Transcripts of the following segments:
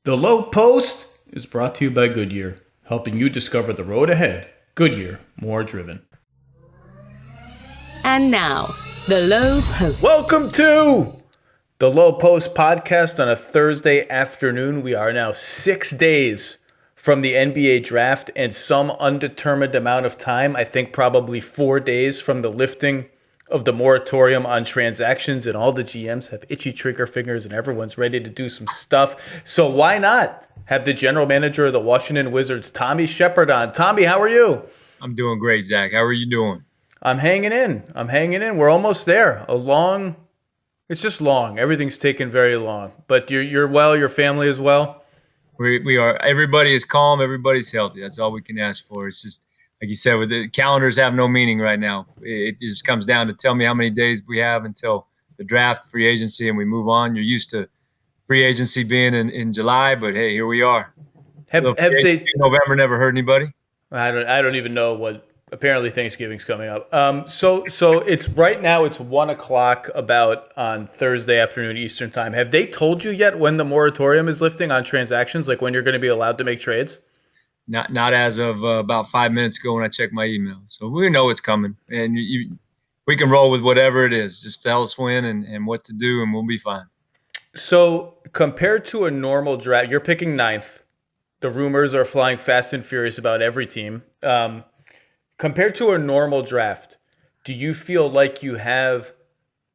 The Lowe Post is brought to you by Goodyear, helping you discover the road ahead. Goodyear, more driven. And now, the Lowe Post. Welcome to the Lowe Post podcast on a Thursday afternoon. We are now 6 days from the NBA draft and some undetermined amount of time, I think probably 4 days from the lifting of the moratorium on transactions, and all the GMs have itchy trigger fingers and everyone's ready to do some stuff. So why not have the general manager of the Washington Wizards, Tommy Sheppard, on? Tommy, how are you? I'm doing great, Zach. How are you doing? I'm hanging in. We're almost there. It's just long. Everything's taken very long. But you're well, your family is well? We are. Everybody is calm. Everybody's healthy. That's all we can ask for. It's just, like you said, with the calendars have no meaning right now. It just comes down to tell me how many days we have until the draft, free agency, and we move on. You're used to free agency being in July, but hey, here we are. Have they November never hurt anybody? I don't even know what. Apparently Thanksgiving's coming up. So it's right now. It's 1:00 about on Thursday afternoon Eastern time. Have they told you yet when the moratorium is lifting on transactions? Like when you're going to be allowed to make trades? Not as of about 5 minutes ago when I checked my email. So we know it's coming, and we can roll with whatever it is. Just tell us when and what to do, and we'll be fine. So compared to a normal draft, you're picking ninth. The rumors are flying fast and furious about every team. Compared to a normal draft, do you feel like you have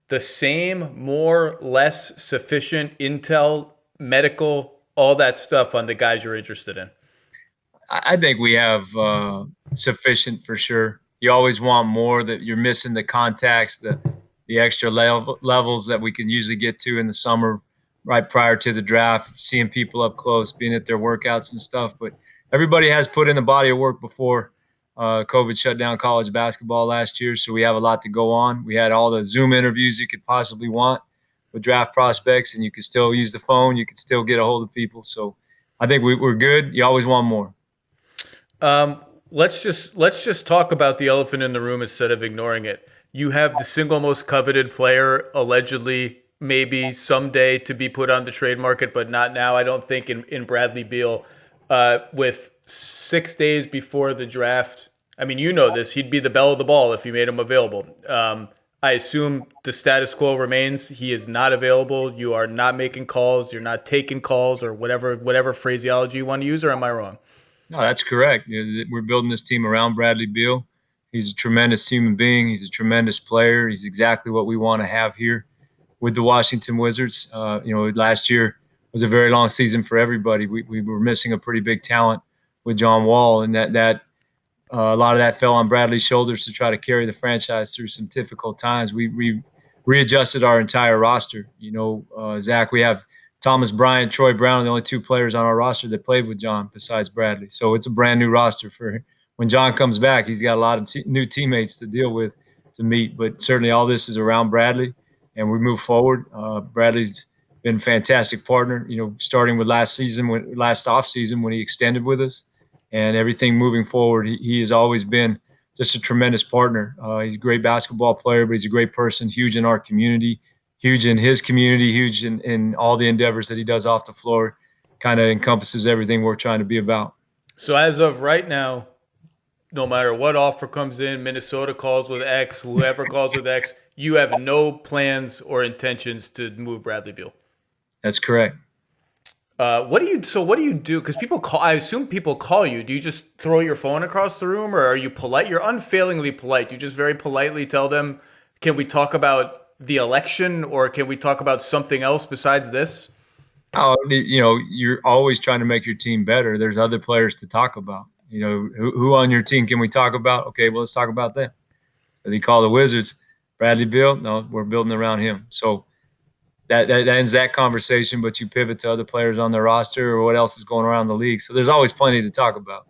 the same, more, less sufficient intel, medical, all that stuff on the guys you're interested in? I think we have sufficient for sure. You always want more. That you're missing the contacts, the extra levels that we can usually get to in the summer, right prior to the draft, seeing people up close, being at their workouts and stuff. But everybody has put in the body of work before COVID shut down college basketball last year, so we have a lot to go on. We had all the Zoom interviews you could possibly want with draft prospects, and you could still use the phone. You could still get a hold of people. So I think we're good. You always want more. Let's just talk about the elephant in the room instead of ignoring it. You have the single most coveted player, allegedly, maybe someday to be put on the trade market, but not now. I don't think in Bradley Beal, with 6 days before the draft. I mean, you know this. He'd be the belle of the ball if you made him available. I assume the status quo remains. He is not available. You are not making calls. You're not taking calls, or whatever phraseology you want to use, or am I wrong? No, that's correct. We're building this team around Bradley Beal. He's a tremendous human being. He's a tremendous player. He's exactly what we want to have here with the Washington Wizards. Last year was a very long season for everybody. We were missing a pretty big talent with John Wall, and that a lot of that fell on Bradley's shoulders to try to carry the franchise through some difficult times. We readjusted our entire roster. Zach, we have Thomas Bryant, Troy Brown, the only two players on our roster that played with John besides Bradley. So it's a brand new roster for when John comes back. He's got a lot of new teammates to deal with, to meet. But certainly all this is around Bradley, and we move forward. Bradley's been a fantastic partner, starting with last offseason when he extended with us, and everything moving forward. He has always been just a tremendous partner. He's a great basketball player, but he's a great person, huge in our community, huge in his community, huge in all the endeavors that he does off the floor. Kind of encompasses everything we're trying to be about. So as of right now, no matter what offer comes in, Minnesota calls with X, whoever calls with X, you have no plans or intentions to move Bradley Beal. That's correct. What do you do? Because people call. I assume people call you. Do you just throw your phone across the room, or are you polite? You're unfailingly polite. You just very politely tell them, "Can we talk about the election, or can we talk about something else besides this?" Oh, you're always trying to make your team better. There's other players to talk about. Who on your team can we talk about? Okay, well, let's talk about them. So they call the Wizards, Bradley Beal. No, we're building around him. So that ends that conversation, but you pivot to other players on the roster or what else is going around the league. So there's always plenty to talk about.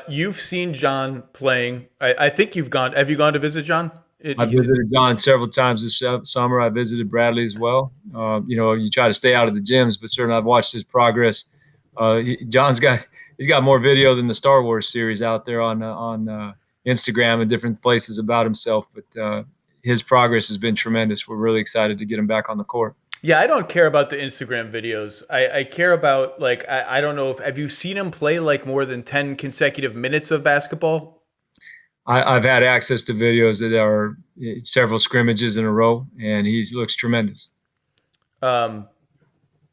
You've seen John playing. I think you've gone. Have you gone to visit John? I visited John several times this summer. I visited Bradley as well. You try to stay out of the gyms, but certainly I've watched his progress. John's got more video than the Star Wars series out there on Instagram and different places about himself. But his progress has been tremendous. We're really excited to get him back on the court. Yeah, I don't care about the Instagram videos. I care about like I don't know if have you seen him play like more than 10 consecutive minutes of basketball? I've had access to videos that are several scrimmages in a row, and he looks tremendous. Um,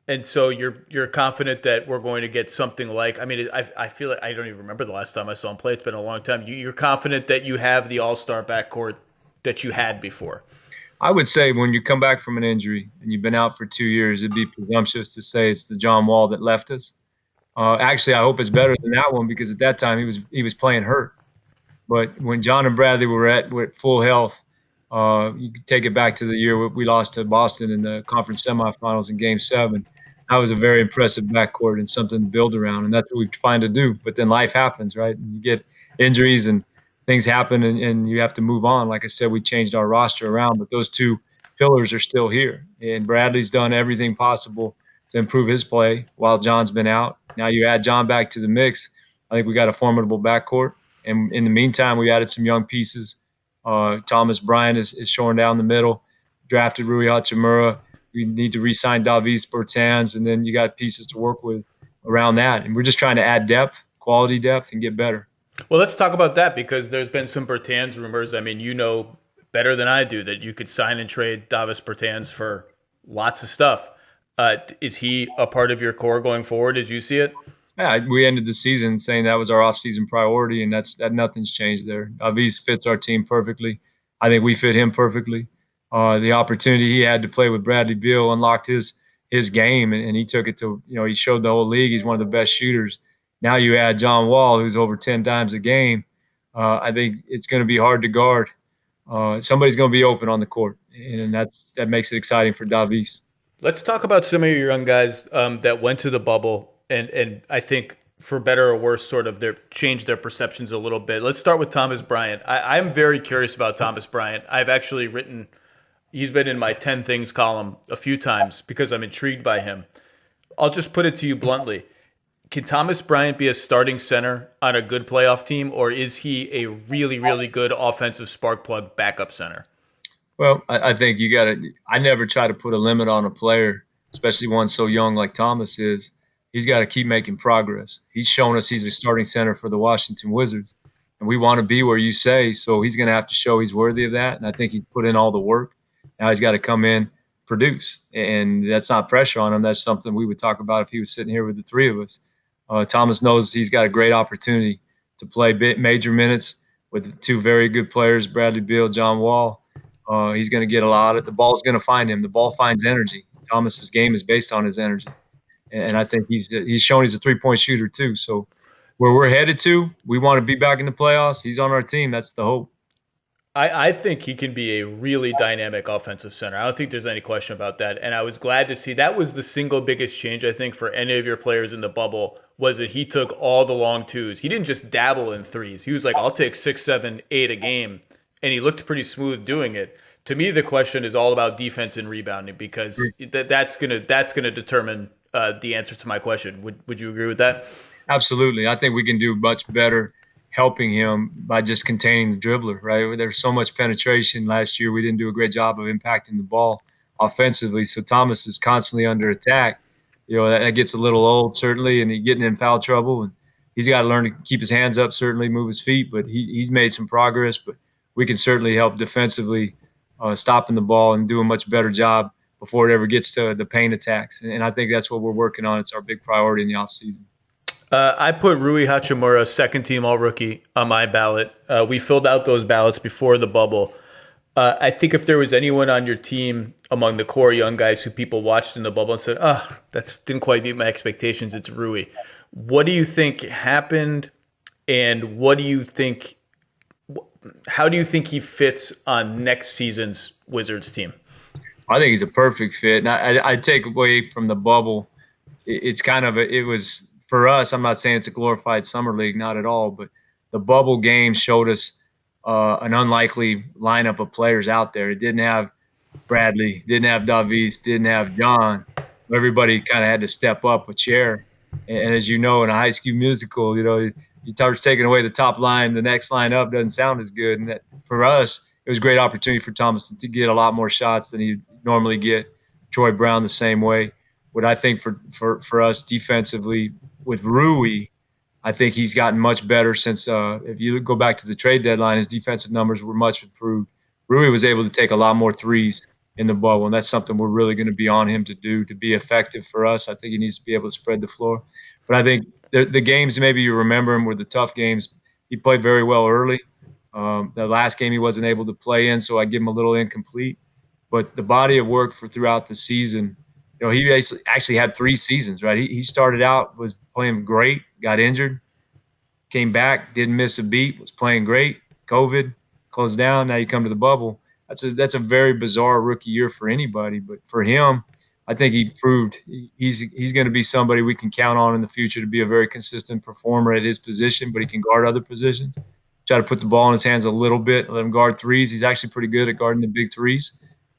and so you're confident that we're going to get something like I mean I feel like I don't even remember the last time I saw him play. It's been a long time. You're confident that you have the all-star backcourt that you had before. I would say when you come back from an injury and you've been out for 2 years, it'd be presumptuous to say it's the John Wall that left us. Actually, I hope it's better than that one because at that time he was playing hurt. But when John and Bradley were at full health, you could take it back to the year we lost to Boston in the conference semifinals in Game 7. That was a very impressive backcourt and something to build around, and that's what we trying to do. But then life happens, right? And you get injuries and things happen, and you have to move on. Like I said, we changed our roster around, but those two pillars are still here. And Bradley's done everything possible to improve his play while John's been out. Now you add John back to the mix. I think we got a formidable backcourt. And in the meantime, we added some young pieces. Thomas Bryant is showing down the middle. Drafted Rui Hachimura. We need to re-sign Davis Bertans, and then you got pieces to work with around that. And we're just trying to add depth, quality depth, and get better. Well, let's talk about that because there's been some Bertans rumors. I mean, you know better than I do that you could sign and trade Davis Bertans for lots of stuff. Is he a part of your core going forward as you see it? Yeah, we ended the season saying that was our offseason priority, and that nothing's changed there. Davis fits our team perfectly. I think we fit him perfectly. The opportunity he had to play with Bradley Beal unlocked his game, and he took it to, he showed the whole league he's one of the best shooters. Now you add John Wall, who's over 10 times a game. I think it's going to be hard to guard. Somebody's going to be open on the court, and that makes it exciting for Davis. Let's talk about some of your young guys that went to the bubble and I think for better or worse sort of changed their perceptions a little bit. Let's start with Thomas Bryant. I'm very curious about Thomas Bryant. I've actually written he's been in my 10 things column a few times because I'm intrigued by him. I'll just put it to you bluntly. Can Thomas Bryant be a starting center on a good playoff team, or is he a really, really good offensive spark plug backup center? Well, I think you got to – I never try to put a limit on a player, especially one so young like Thomas is. He's got to keep making progress. He's shown us he's a starting center for the Washington Wizards, and we want to be where you say, so he's going to have to show he's worthy of that, and I think he's put in all the work. Now he's got to come in, produce, and that's not pressure on him. That's something we would talk about if he was sitting here with the three of us. Thomas knows he's got a great opportunity to play major minutes with two very good players, Bradley Beal, John Wall. He's going to get a lot of – the ball's going to find him. The ball finds energy. Thomas's game is based on his energy. And I think he's shown he's a three-point shooter too. So where we're headed to, we want to be back in the playoffs. He's on our team. That's the hope. I think he can be a really dynamic offensive center. I don't think there's any question about that. And I was glad to see that was the single biggest change, I think, for any of your players in the bubble was that he took all the long twos. He didn't just dabble in threes. He was like, I'll take 6, 7, 8 a game. And he looked pretty smooth doing it. To me, the question is all about defense and rebounding because that's gonna determine the answer to my question. Would you agree with that? Absolutely. I think we can do much better helping him by just containing the dribbler, right? There's so much penetration last year. We didn't do a great job of impacting the ball offensively. So Thomas is constantly under attack. That gets a little old, certainly, and he's getting in foul trouble. And he's got to learn to keep his hands up, certainly move his feet. But he's made some progress. But we can certainly help defensively, stopping the ball and do a much better job before it ever gets to the paint attacks. And I think that's what we're working on. It's our big priority in the offseason. I put Rui Hachimura, second-team All-Rookie, on my ballot. We filled out those ballots before the bubble. I think if there was anyone on your team among the core young guys who people watched in the bubble and said, that didn't quite meet my expectations, it's Rui. What do you think happened, and how do you think he fits on next season's Wizards team? I think he's a perfect fit. And I take away from the bubble, it's kind of it was for us. I'm not saying it's a glorified summer league, not at all. But the bubble game showed us an unlikely lineup of players out there. It didn't have Bradley, didn't have Davis, didn't have John. Everybody kind of had to step up a chair. And as you know, in a High School Musical, you start taking away the top line, the next line up doesn't sound as good. And that, for us, it was a great opportunity for Thomas to get a lot more shots than he normally get. Troy Brown the same way. What I think for us defensively with Rui, I think he's gotten much better since if you go back to the trade deadline, his defensive numbers were much improved. Rui was able to take a lot more threes in the bubble, and that's something we're really going to be on him to do to be effective for us. I think he needs to be able to spread the floor. But I think the games maybe you remember him were the tough games. He played very well early. The last game he wasn't able to play in, so I give him a little incomplete. But the body of work for throughout the season, he actually had 3 seasons, right? He started out, was playing great, got injured, came back, didn't miss a beat, was playing great, COVID, closed down, now you come to the bubble. That's a very bizarre rookie year for anybody. But for him, I think he proved he's going to be somebody we can count on in the future to be a very consistent performer at his position, but he can guard other positions. Try to put the ball in his hands a little bit, let him guard threes. He's actually pretty good at guarding the big threes.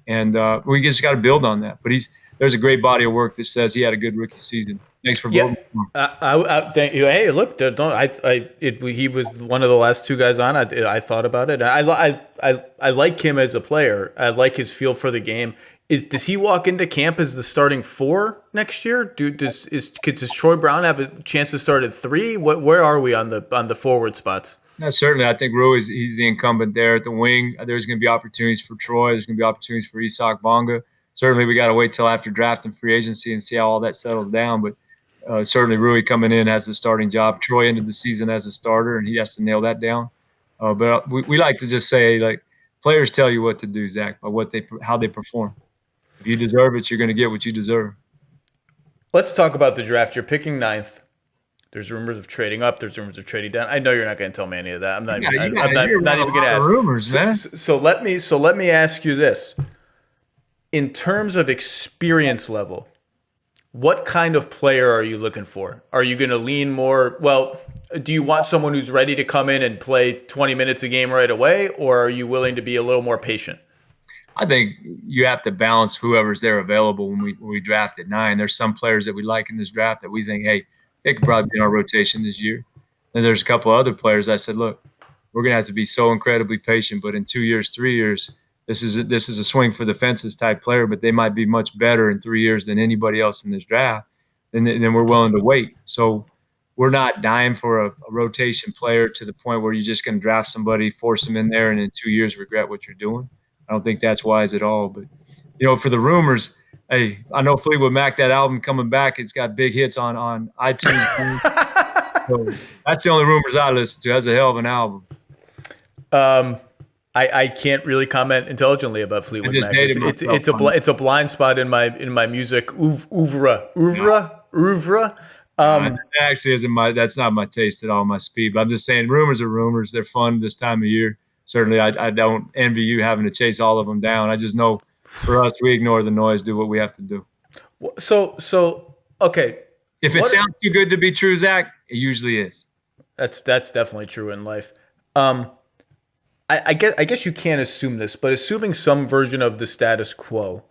And we just got to build on that. But there's a great body of work that says he had a good rookie season. Thanks for voting. I thank you. Hey, look, he was one of the last 2 guys on. I thought about it. I like him as a player. I like his feel for the game. Does he walk into camp as the starting 4 next year? Does Troy Brown have a chance to start at 3? Where are we on the forward spots? No, certainly. I think he's the incumbent there at the wing. There's going to be opportunities for Troy. There's going to be opportunities for Isak Bonga. Certainly, we got to wait till after draft and free agency and see how all that settles down. But certainly, Rui coming in has the starting job. Troy ended the season as a starter, and he has to nail that down. But we like to just say, like, players tell you what to do, Zach, by how they perform. If you deserve it, you're going to get what you deserve. Let's talk about the draft. You're picking 9th. There's rumors of trading up. There's rumors of trading down. I know you're not going to tell me any of that. I'm not even going to ask. Rumors, man. So let me ask you this: in terms of experience level, what kind of player are you looking for? Are you going to lean more? Well, do you want someone who's ready to come in and play 20 minutes a game right away, or are you willing to be a little more patient? I think you have to balance whoever's there available when we draft at 9. There's some players that we like in this draft that we think, hey, they could probably be in our rotation this year. And there's a couple other players I said, look, we're going to have to be so incredibly patient, but in 2 years, 3 years, this is a swing for the fences type player, but they might be much better in 3 years than anybody else in this draft. And then we're willing to wait. So we're not dying for a rotation player to the point where you're just going to draft somebody, force them in there, and in 2 years regret what you're doing. I don't think that's wise at all. But, for the rumors, hey, I know Fleetwood Mac, that album coming back, it's got big hits on iTunes. So that's the only rumors I listen to. That's a hell of an album. I can't really comment intelligently about Fleetwood Mac. It's a blind spot in my music oeuvre. That actually isn't that's not my taste at all, my speed. But I'm just saying, rumors are rumors. They're fun this time of year. Certainly, I don't envy you having to chase all of them down. I just know for us, we ignore the noise, do what we have to do. So okay. If it sounds too good to be true, Zach, it usually is. That's definitely true in life. I guess you can't assume this, but assuming some version of the status quo,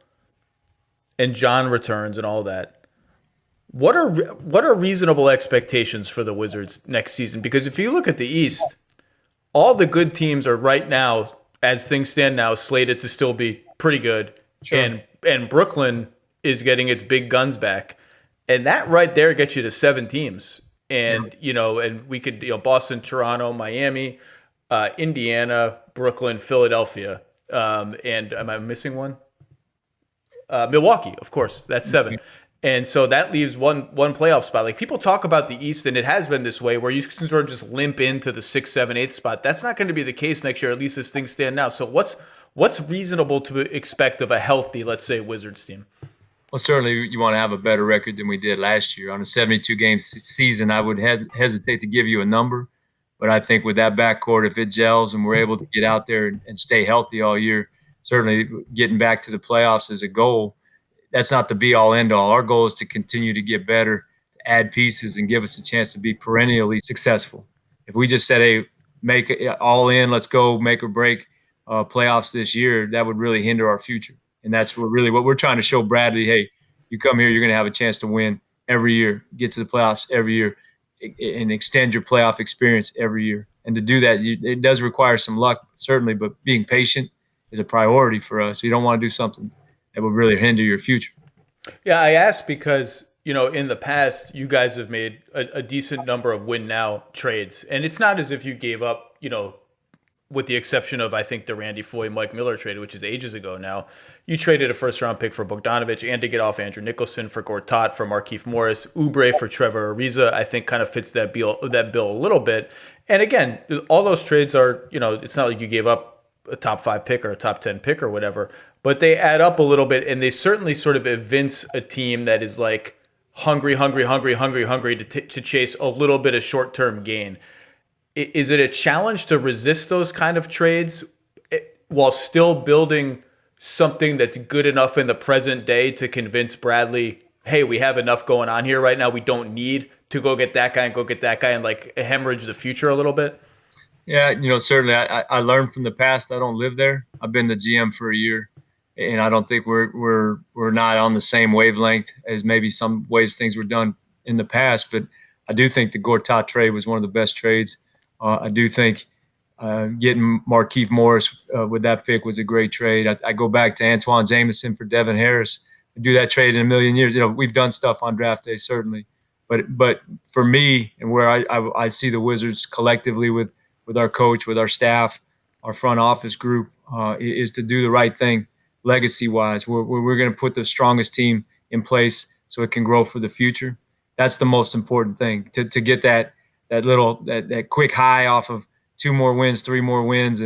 and John returns and all that, what are reasonable expectations for the Wizards next season? Because if you look at the East, all the good teams are right now, as things stand now, slated to still be pretty good. Sure. And Brooklyn is getting its big guns back. And that right there gets you to 7 teams. And, and we could, Boston, Toronto, Miami, Indiana, Brooklyn, Philadelphia. And am I missing one? Milwaukee, of course. That's 7. And so that leaves one playoff spot. Like, people talk about the East, and it has been this way, where you can sort of just limp into the 6, 7, 8 spot. That's not going to be the case next year, at least as things stand now. So what's reasonable to expect of a healthy, let's say, Wizards team? Well, certainly you want to have a better record than we did last year. On a 72-game season, I would hesitate to give you a number. But I think with that backcourt, if it gels and we're able to get out there and stay healthy all year, certainly getting back to the playoffs is a goal. That's not the be-all, end-all. Our goal is to continue to get better, to add pieces, and give us a chance to be perennially successful. If we just said, hey, make it all in, let's go, make or break playoffs this year, that would really hinder our future. And that's what we're trying to show Bradley, hey, you come here, you're going to have a chance to win every year, get to the playoffs every year, and extend your playoff experience every year. And to do that, it does require some luck, certainly, but being patient is a priority for us. We don't want to do something that would really hinder your future. Yeah, I asked because, in the past, you guys have made a decent number of win now trades. And it's not as if you gave up, with the exception of, I think, the Randy Foye, Mike Miller trade, which is ages ago now. You traded a first-round pick for Bogdanovich and to get off Andrew Nicholson, for Gortat, for Markieff Morris, Oubre for Trevor Ariza, I think kind of fits that bill a little bit. And again, all those trades are, it's not like you gave up a top 5 pick or a top 10 pick or whatever, but they add up a little bit, and they certainly sort of evince a team that is like hungry to chase a little bit of short-term gain. Is it a challenge to resist those kind of trades while still building something that's good enough in the present day to convince Bradley, hey, we have enough going on here right now. We don't need to go get that guy and like hemorrhage the future a little bit? Yeah, certainly I learned from the past. I don't live there. I've been the GM for a year, and I don't think we're not on the same wavelength as maybe some ways things were done in the past. But I do think the Gortat trade was one of the best trades. I do think getting Markieff Morris with that pick was a great trade. I go back to Antoine Jameson for Devin Harris. I do that trade in a million years. We've done stuff on draft day, certainly. But for me, and where I see the Wizards collectively with our coach, with our staff, our front office group, is to do the right thing legacy-wise. We're going to put the strongest team in place so it can grow for the future. That's the most important thing, to get that quick high off of 2 more wins, 3 more wins,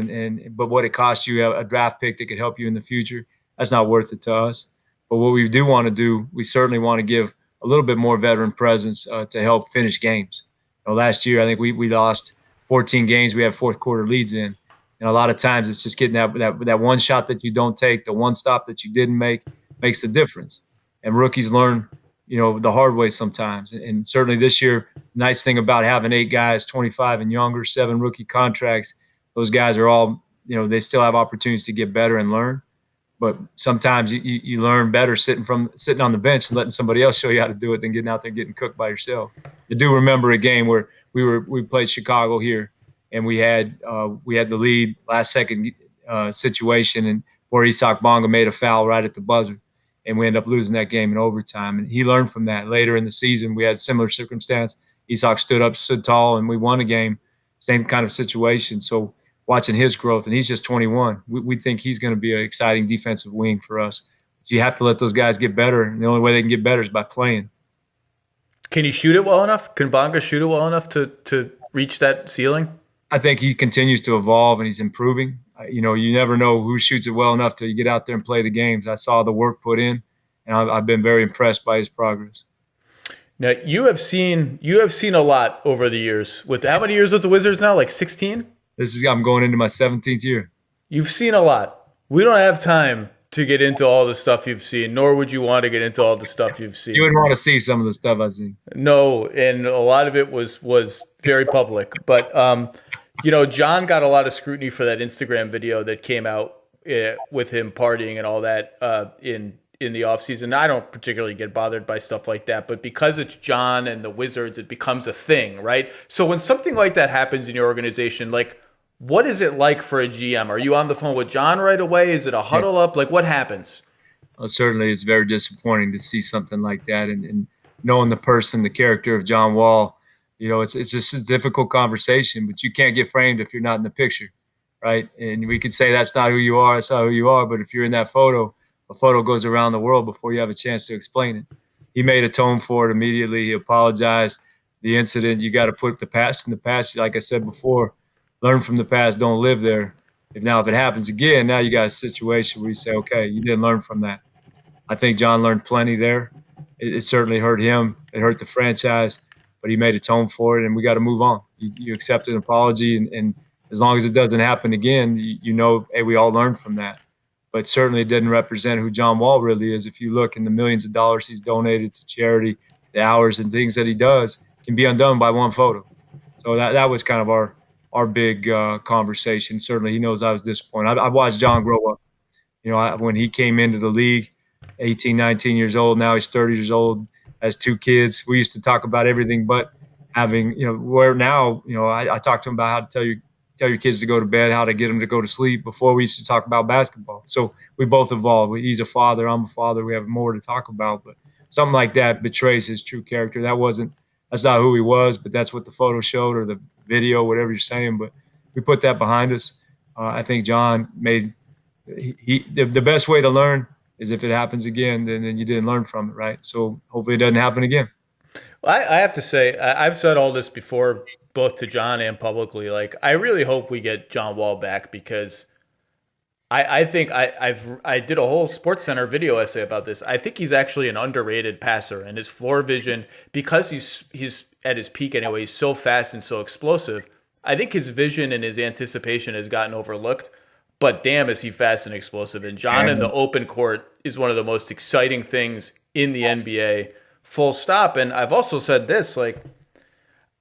but what it costs you, a draft pick that could help you in the future, that's not worth it to us. But what we do want to do, we certainly want to give a little bit more veteran presence to help finish games. Last year, I think we lost 14 games we had fourth quarter leads in. And a lot of times it's just getting that one shot that you don't take, the one stop that you didn't make, makes the difference. And rookies learn, the hard way sometimes. And certainly this year, nice thing about having 8 guys, 25 and younger, 7 rookie contracts, those guys are all, they still have opportunities to get better and learn. But sometimes you learn better sitting on the bench and letting somebody else show you how to do it than getting out there and getting cooked by yourself. I do remember a game where we played Chicago here, and we had the lead last second situation, and where Isak Bonga made a foul right at the buzzer, and we ended up losing that game in overtime. And he learned from that. Later in the season, we had a similar circumstance. Isak stood tall, and we won a game. Same kind of situation. So watching his growth, and he's just 21, we think he's going to be an exciting defensive wing for us. But you have to let those guys get better, and the only way they can get better is by playing. Can he shoot it well enough? Can Bonga shoot it well enough to reach that ceiling? I think he continues to evolve, and he's improving. You never know who shoots it well enough till you get out there and play the games. I saw the work put in, and I've been very impressed by his progress. Now you have seen a lot over the years. With how many years with the Wizards now? Like 16? I'm going into my 17th year. You've seen a lot. We don't have time to get into all the stuff you've seen, nor would you want to get into all the stuff you've seen. You wouldn't want to see some of the stuff I've seen. No, and a lot of it was very public. But John got a lot of scrutiny for that Instagram video that came out with him partying and all that in the offseason. I don't particularly get bothered by stuff like that, but because it's John and the Wizards, it becomes a thing, right? So when something like that happens in your organization, like, what is it like for a GM? Are you on the phone with John right away? Is it a huddle up? Like, what happens? Well, certainly it's very disappointing to see something like that. And knowing the person, the character of John Wall, it's just a difficult conversation, but you can't get framed if you're not in the picture, right? And we could say that's not who you are, that's not who you are, but if you're in that photo, a photo goes around the world before you have a chance to explain it. He made atone for it immediately. He apologized. The incident, you got to put the past in the past. Like I said before, learn from the past, don't live there. If it happens again, now you got a situation where you say, okay, you didn't learn from that. I think John learned plenty there. It certainly hurt him. It hurt the franchise, but he made atone for it, and we got to move on. You accept an apology, and as long as it doesn't happen again, hey, we all learned from that. But certainly it didn't represent who John Wall really is. If you look in the millions of dollars he's donated to charity, the hours and things that he does can be undone by one photo. So that was kind of our big conversation. Certainly he knows I was disappointed. I watched John grow up. When he came into the league, 18, 19 years old, now he's 30 years old, has 2 kids. We used to talk about everything but having, where now, I talked to him about how to tell your kids to go to bed, how to get them to go to sleep before we used to talk about basketball. So we both evolved. He's a father. I'm a father. We have more to talk about. But something like that betrays his true character. That's not who he was, but that's what the photo showed or the video, whatever you're saying. But we put that behind us. I think John made the best way to learn is if it happens again, then you didn't learn from it, right? So hopefully it doesn't happen again. Well, I have to say, I've said all this before, both to John and publicly. Like, I really hope we get John Wall back because I think I did a whole Sports Center video essay about this. I think he's actually an underrated passer, and his floor vision, because he's at his peak anyway, he's so fast and so explosive. I think his vision and his anticipation has gotten overlooked. But damn, is he fast and explosive. And John in the open court is one of the most exciting things in the NBA, full stop. And I've also said this, like,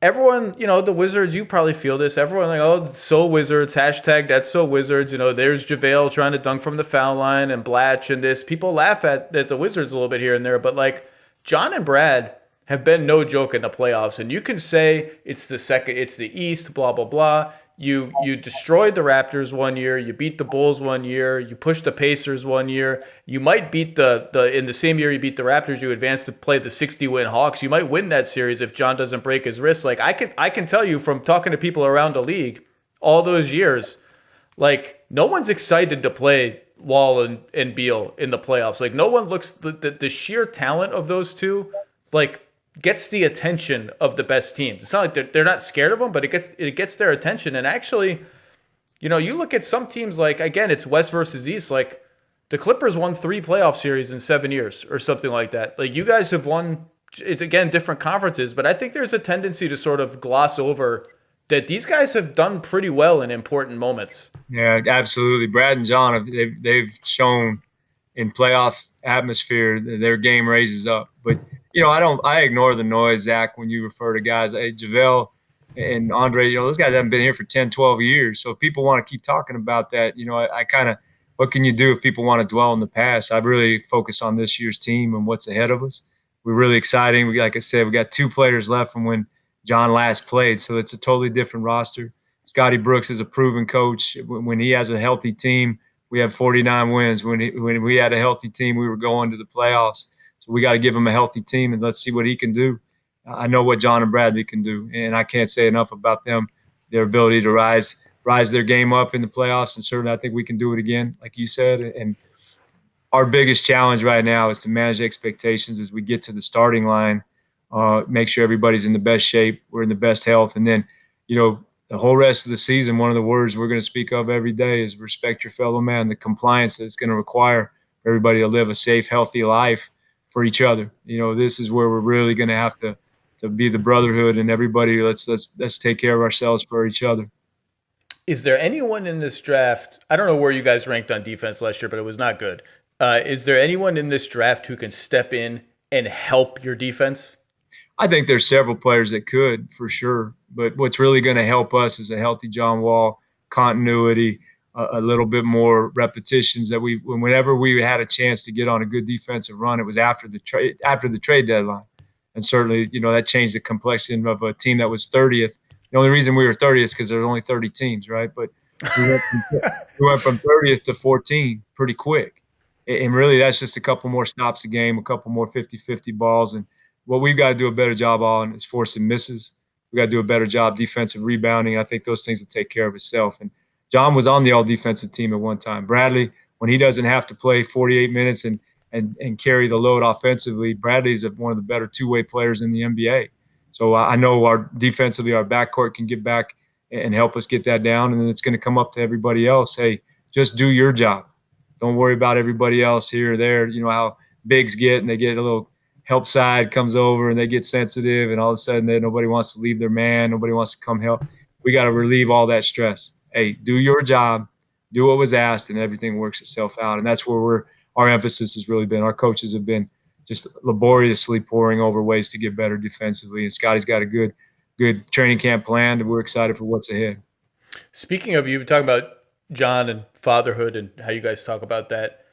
everyone, the Wizards, you probably feel this. Everyone like, oh, so Wizards, hashtag that's so Wizards. There's JaVale trying to dunk from the foul line and Blatch and this. People laugh at the Wizards a little bit here and there. But, like, John and Brad have been no joke in the playoffs. And you can say it's the East, blah, blah, blah. You destroyed the Raptors one year. You beat the Bulls one year. You pushed the Pacers one year. You might beat in the same year you beat the Raptors, you advance to play the 60-win Hawks. You might win that series if John doesn't break his wrist. Like, I can tell you from talking to people around the league all those years, like, no one's excited to play Wall and Beal in the playoffs. Like, no one looks the sheer talent of those two, like, gets the attention of the best teams. It's not like they're not scared of them, but it gets their attention. And actually, you look at some teams, like, again, it's West versus East. Like, the Clippers won 3 playoff series in 7 years or something like that. Like, you guys have won, it's again different conferences, but I think there's a tendency to sort of gloss over that these guys have done pretty well in important moments. Yeah, absolutely. Brad and John, they've shown in playoff atmosphere their game raises up. But I ignore the noise, Zach, when you refer to guys. Hey, JaVale and Andre, those guys haven't been here for 10, 12 years. So if people want to keep talking about that, I kind of, what can you do if people want to dwell in the past? I really focus on this year's team and what's ahead of us. We're really exciting. Like I said, we got 2 players left from when John last played. So it's a totally different roster. Scotty Brooks is a proven coach. When he has a healthy team, we have 49 wins. When we had a healthy team, we were going to the playoffs. So we got to give him a healthy team, and let's see what he can do. I know what John and Bradley can do, and I can't say enough about them, their ability to rise their game up in the playoffs, and certainly I think we can do it again, like you said. And our biggest challenge right now is to manage expectations as we get to the starting line, make sure everybody's in the best shape, we're in the best health, and then, the whole rest of the season, one of the words we're going to speak of every day is respect your fellow man, the compliance that it's going to require for everybody to live a safe, healthy life for each other. This is where we're really going to have to be the brotherhood, and everybody, let's take care of ourselves for each other. Is there anyone in this draft? I don't know where you guys ranked on defense last year, but it was not good. Is there anyone in this draft who can step in and help your defense? I think there's several players that could, for sure. But what's really going to help us is a healthy John Wall, continuity, a little bit more repetitions. That whenever we had a chance to get on a good defensive run, it was after the trade deadline, and certainly that changed the complexion of a team that was 30th. The only reason we were 30th is because there were only 30 teams, right? But we went from 30th to 14 pretty quick, and really that's just a couple more stops a game, a couple more 50-50 balls, and what we've got to do a better job on is forcing misses. We got to do a better job defensive rebounding. I think those things will take care of itself. And John was on the all-defensive team at one time. Bradley, when he doesn't have to play 48 minutes and carry the load offensively, Bradley's one of the better two-way players in the NBA. So I know our defensively, our backcourt can get back and help us get that down, and then it's going to come up to everybody else. Hey, just do your job. Don't worry about everybody else here or there. You know how bigs get, and they get a little help side comes over and they get sensitive, and all of a sudden nobody wants to leave their man. Nobody wants to come help. We got to relieve all that stress. Hey, do your job, do what was asked, and everything works itself out. And that's where our emphasis has really been. Our coaches have been just laboriously poring over ways to get better defensively. And Scotty's got a good training camp planned, and we're excited for what's ahead. Speaking of, you talking about John and fatherhood and how you guys talk about that.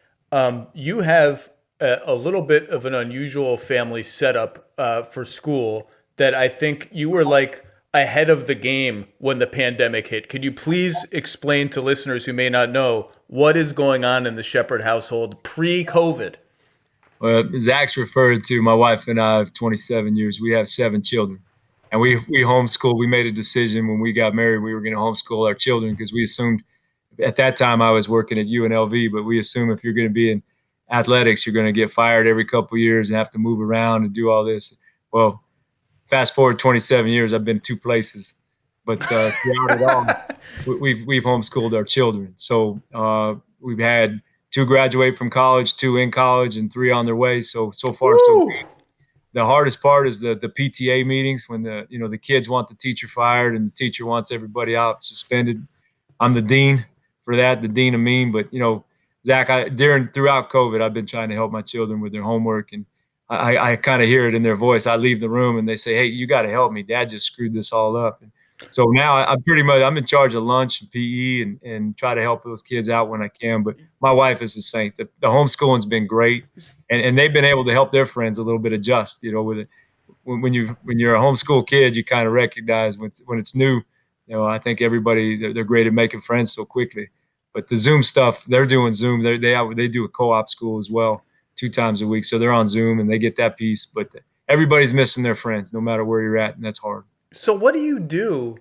You have a little bit of an unusual family setup for school that I think you were like ahead of the game when the pandemic hit. Could you please explain to listeners who may not know what is going on in the Sheppard household pre-COVID? Well, Zach's referred to, my wife and I have 27 years. We have 7 children. And we homeschool. We made a decision when we got married, we were going to homeschool our children because we assumed at that time I was working at UNLV, but we assume if you're going to be in athletics, you're going to get fired every couple of years and have to move around and do all this. Well, fast forward 27 years, I've been 2 places, but throughout it all, we've homeschooled our children. So we've had 2 graduate from college, 2 in college, and 3 on their way. So far, so good. The hardest part is the PTA meetings when the kids want the teacher fired and the teacher wants everybody out suspended. I'm the dean for that, the dean of mean. But Zach, throughout COVID, I've been trying to help my children with their homework, and I kind of hear it in their voice. I leave the room and they say, "Hey, you got to help me. Dad just screwed this all up." And so now I'm in charge of lunch and PE and try to help those kids out when I can. But my wife is a saint. The homeschooling's been great, and they've been able to help their friends a little bit adjust. With it, when you're a homeschool kid, you kind of recognize when it's new. I think everybody they're great at making friends so quickly. But the Zoom stuff, they're doing Zoom. They do a co-op school as well, 2 times a week. So they're on Zoom and they get that piece. But everybody's missing their friends, no matter where you're at, and that's hard. So what do you do?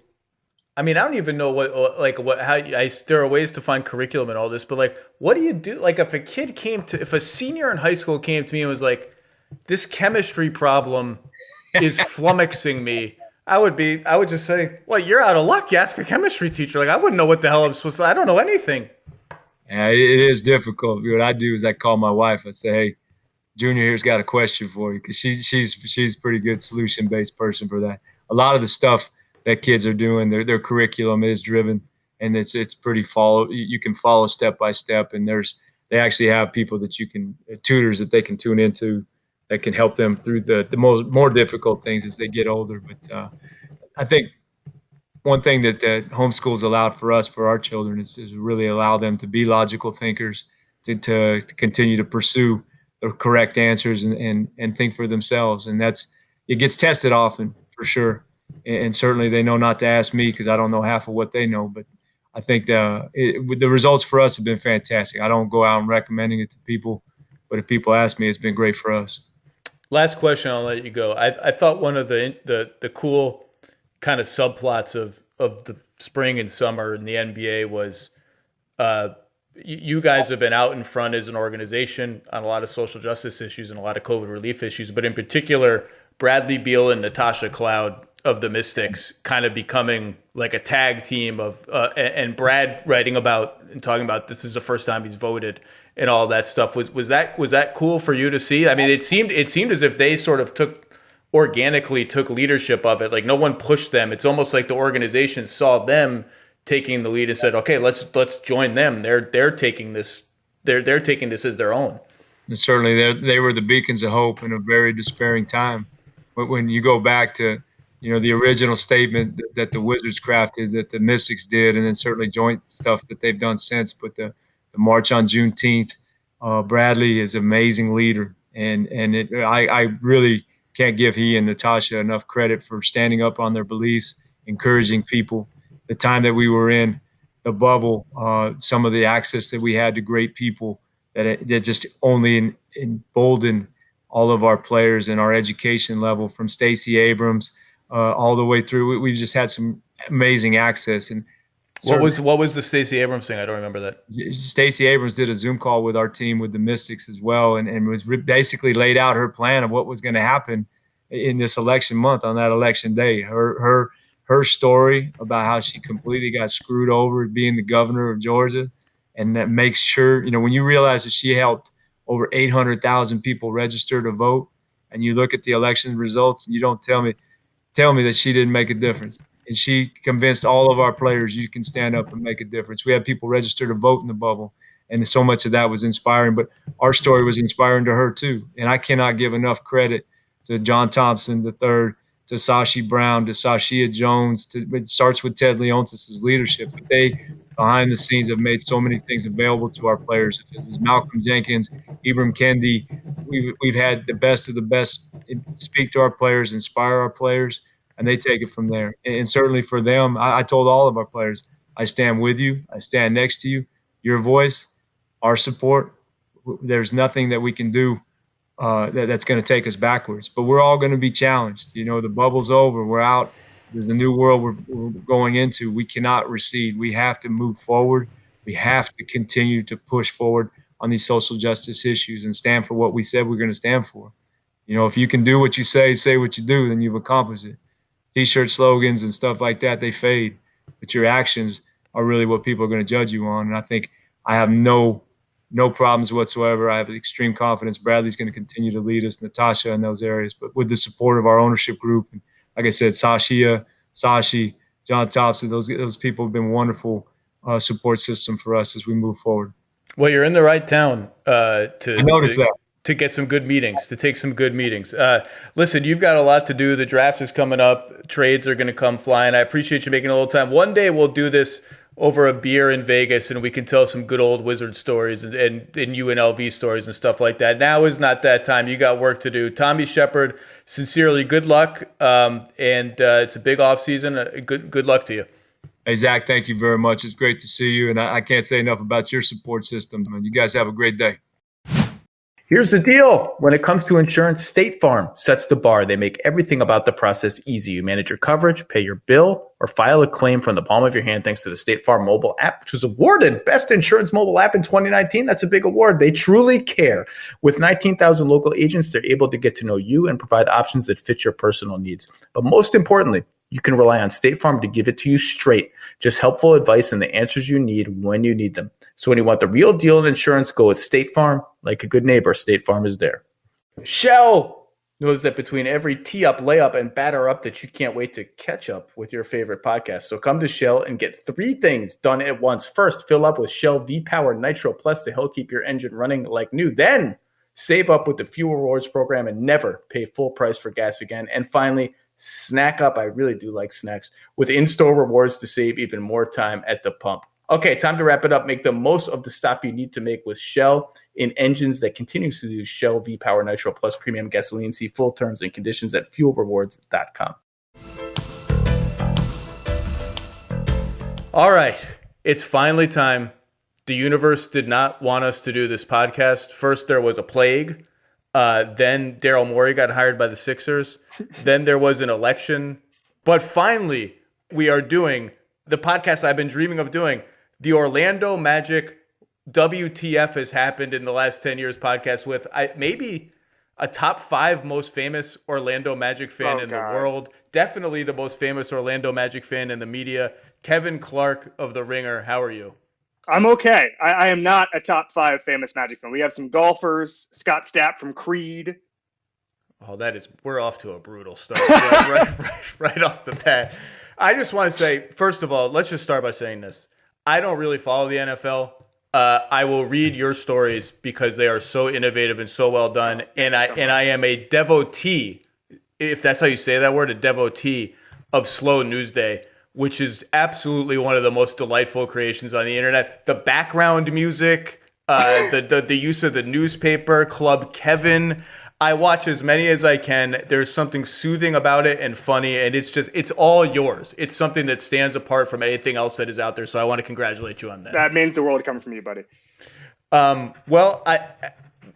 I mean, I don't even know there are ways to find curriculum and all this, but what do you do? Like if a senior in high school came to me and was like, this chemistry problem is flummoxing me, I would just say, well, you're out of luck. You ask a chemistry teacher. I wouldn't know what the hell I'm supposed to, I don't know anything. Yeah, it is difficult. What I do is I call my wife. I say, "Hey, Junior here's got a question for you," because she's a pretty good solution-based person for that. A lot of the stuff that kids are doing, their curriculum is driven, and it's pretty you can follow step by step, and they actually have people that tutors that they can tune into that can help them through the more difficult things as they get older. But I think one thing that homeschool's allowed for us, for our children, is really allow them to be logical thinkers, to continue to pursue the correct answers and think for themselves. And it gets tested often, for sure. And certainly they know not to ask me because I don't know half of what they know. But I think the results for us have been fantastic. I don't go out and recommending it to people, but if people ask me, it's been great for us. Last question, I'll let you go. I thought one of the cool kind of subplots of the spring and summer in the NBA was you guys have been out in front as an organization on a lot of social justice issues and a lot of COVID relief issues, but in particular, Bradley Beal and Natasha Cloud of the Mystics kind of becoming like a tag team and Brad writing about and talking about this is the first time he's voted and all that stuff. Was that cool for you to see? I mean, it seemed as if they sort of organically took leadership of it. Like no one pushed them. It's almost like the organization saw them taking the lead and said, "Okay, let's join them. They're taking this. They're taking this as their own." And certainly, they were the beacons of hope in a very despairing time. But when you go back to the original statement that the Wizards crafted, that the Mystics did, and then certainly joint stuff that they've done since. But the march on Juneteenth, Bradley is an amazing leader, and I really can't give he and Natasha enough credit for standing up on their beliefs, encouraging people. The time that we were in the bubble, some of the access that we had to great people that just only emboldened all of our players and our education level, from Stacey Abrams all the way through. We just had some amazing access. And what was the Stacey Abrams thing? I don't remember that. Stacey Abrams did a Zoom call with our team, with the Mystics as well, and was basically laid out her plan of what was going to happen in this election month on that election day. Her story about how she completely got screwed over being the governor of Georgia, and that makes sure, when you realize that she helped over 800,000 people register to vote, and you look at the election results and you don't tell me that she didn't make a difference. And she convinced all of our players, you can stand up and make a difference. We had people register to vote in the bubble, and so much of that was inspiring. But our story was inspiring to her too. And I cannot give enough credit to John Thompson III, to Sashi Brown, to Sashia Jones. It starts with Ted Leontis' leadership. But they, behind the scenes, have made so many things available to our players. If it was Malcolm Jenkins, Ibram Kendi, we've had the best of the best speak to our players, inspire our players. and they take it from there. And certainly for them, I told all of our players, I stand with you. I stand next to you. Your voice, our support. There's nothing that we can do that's going to take us backwards. But we're all going to be challenged. You know, the bubble's over. We're out. There's a new world we're going into. We cannot recede. We have to move forward. We have to continue to push forward on these social justice issues and stand for what we said we're going to stand for. You know, if you can do what you say what you do, then you've accomplished it. T-shirt slogans and stuff like that, they fade. But your actions are really what people are going to judge you on. And I think I have no problems whatsoever. I have extreme confidence Bradley's going to continue to lead us, Natasha, in those areas. But with the support of our ownership group, and like I said, Sashia, Sashi, John Thompson, those people have been wonderful support system for us as we move forward. Well, you're in the right town to get some good meetings, to take some good meetings. Listen, you've got a lot to do. The draft is coming up. Trades are going to come flying. I appreciate you making a little time. One day we'll do this over a beer in Vegas, and we can tell some good old Wizard stories and UNLV stories and stuff like that. Now is not that time. You got work to do. Tommy Sheppard, sincerely, good luck. And it's a big offseason. Good luck to you. Hey, Zach, thank you very much. It's great to see you. And I can't say enough about your support system. You guys have a great day. Here's the deal. When it comes to insurance, State Farm sets the bar. They make everything about the process easy. You manage your coverage, pay your bill, or file a claim from the palm of your hand thanks to the State Farm mobile app, which was awarded Best Insurance Mobile App in 2019. That's a big award. They truly care. With 19,000 local agents, they're able to get to know you and provide options that fit your personal needs. But most importantly, you can rely on State Farm to give it to you straight. Just helpful advice and the answers you need when you need them. So when you want the real deal in insurance, go with State Farm. Like a good neighbor, State Farm is there. Shell knows that between every tee up, layup, and batter up that you can't wait to catch up with your favorite podcast. So come to Shell and get 3 things done at once. First, fill up with Shell V-Power Nitro Plus to help keep your engine running like new. Then, save up with the Fuel Rewards program and never pay full price for gas again. And finally, snack up. I really do like snacks with in-store rewards to save even more time at the pump. Okay, time to wrap it up. Make the most of the stop you need to make with Shell in engines that continues to use Shell V-Power Nitro Plus Premium Gasoline. See full terms and conditions at fuelrewards.com. All right, it's finally time. The universe did not want us to do this podcast. First, there was a plague. Then Daryl Morey got hired by the Sixers. Then there was an election. But finally, we are doing the podcast I've been dreaming of doing. The Orlando Magic WTF has happened in the last 10 years podcast with maybe a top 5 most famous Orlando Magic fan the world. Definitely the most famous Orlando Magic fan in the media. Kevin Clark of The Ringer. How are you? I'm okay. I am not a top 5 famous Magic fan. We have some golfers, Scott Stapp from Creed. Oh, we're off to a brutal start right off the bat. I just want to say, first of all, let's just start by saying this. I don't really follow the NFL. I will read your stories because they are so innovative and so well done. And I am a devotee, if that's how you say that word, a devotee of Slow News Day, which is absolutely one of the most delightful creations on the internet. The background music, the use of the newspaper, Club Kevin. I watch as many as I can. There's something soothing about it and funny, and it's all yours. It's something that stands apart from anything else that is out there, so I want to congratulate you on that. That means the world coming from you, buddy. Well,